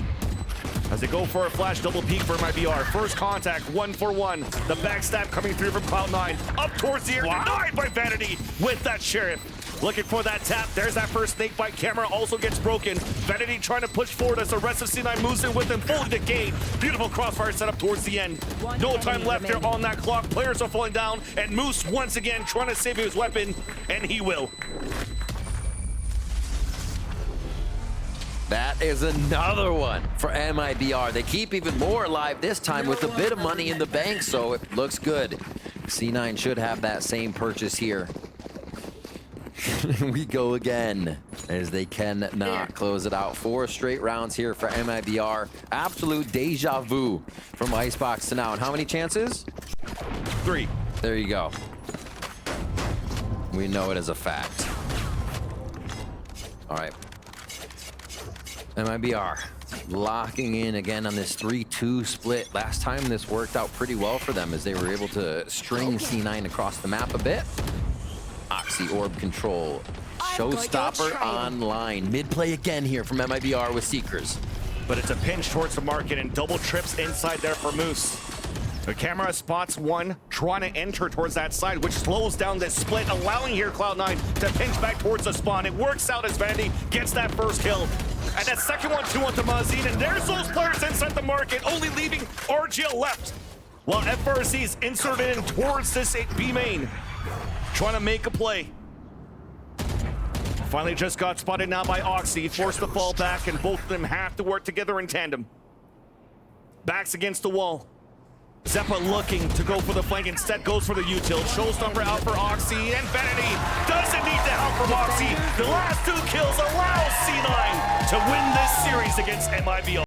as they go for a flash double peek for MiBR. First contact, 1-for-1. The backstab coming through from Cloud9. Up towards the air, denied by Vanity with that Sheriff. Looking for that tap. There's that first snake bite. Camera also gets broken. Vanity trying to push forward as the rest of C9 moves in with them, fully decayed. Beautiful crossfire set up towards the end. No time left here on that clock. Players are falling down, and Moose once again trying to save his weapon, and he will. That is another one for MiBR. They keep even more alive this time with a bit of money in the bank, so it looks good. C9 should have that same purchase here. We go again as they cannot close it out. 4 straight rounds here for MiBR. Absolute deja vu from Icebox to now. And how many chances? 3. There you go. We know it as a fact. All right. MiBR locking in again on this 3-2 split. Last time this worked out pretty well for them as they were able to string C9 across the map a bit. Oxy orb control. Showstopper online. Mid play again here from MiBR with Seekers. But it's a pinch towards the market and double trips inside there for Moose. The camera spots one trying to enter towards that side, which slows down this split, allowing here Cloud9 to pinch back towards the spawn. It works out as Vandy gets that first kill. And that second one, 2 onto Mazin, and there's those players inside the market, only leaving RGL left. While FRC's inserted in towards this B main, trying to make a play. Finally just got spotted now by Oxy, forced to fall back, and both of them have to work together in tandem. Backs against the wall. Zeppa looking to go for the flank, instead goes for the util. Showstopper out for Oxy, and Vanity doesn't need the help from Oxy. The last 2 kills allow C9 to win this series against MiBR.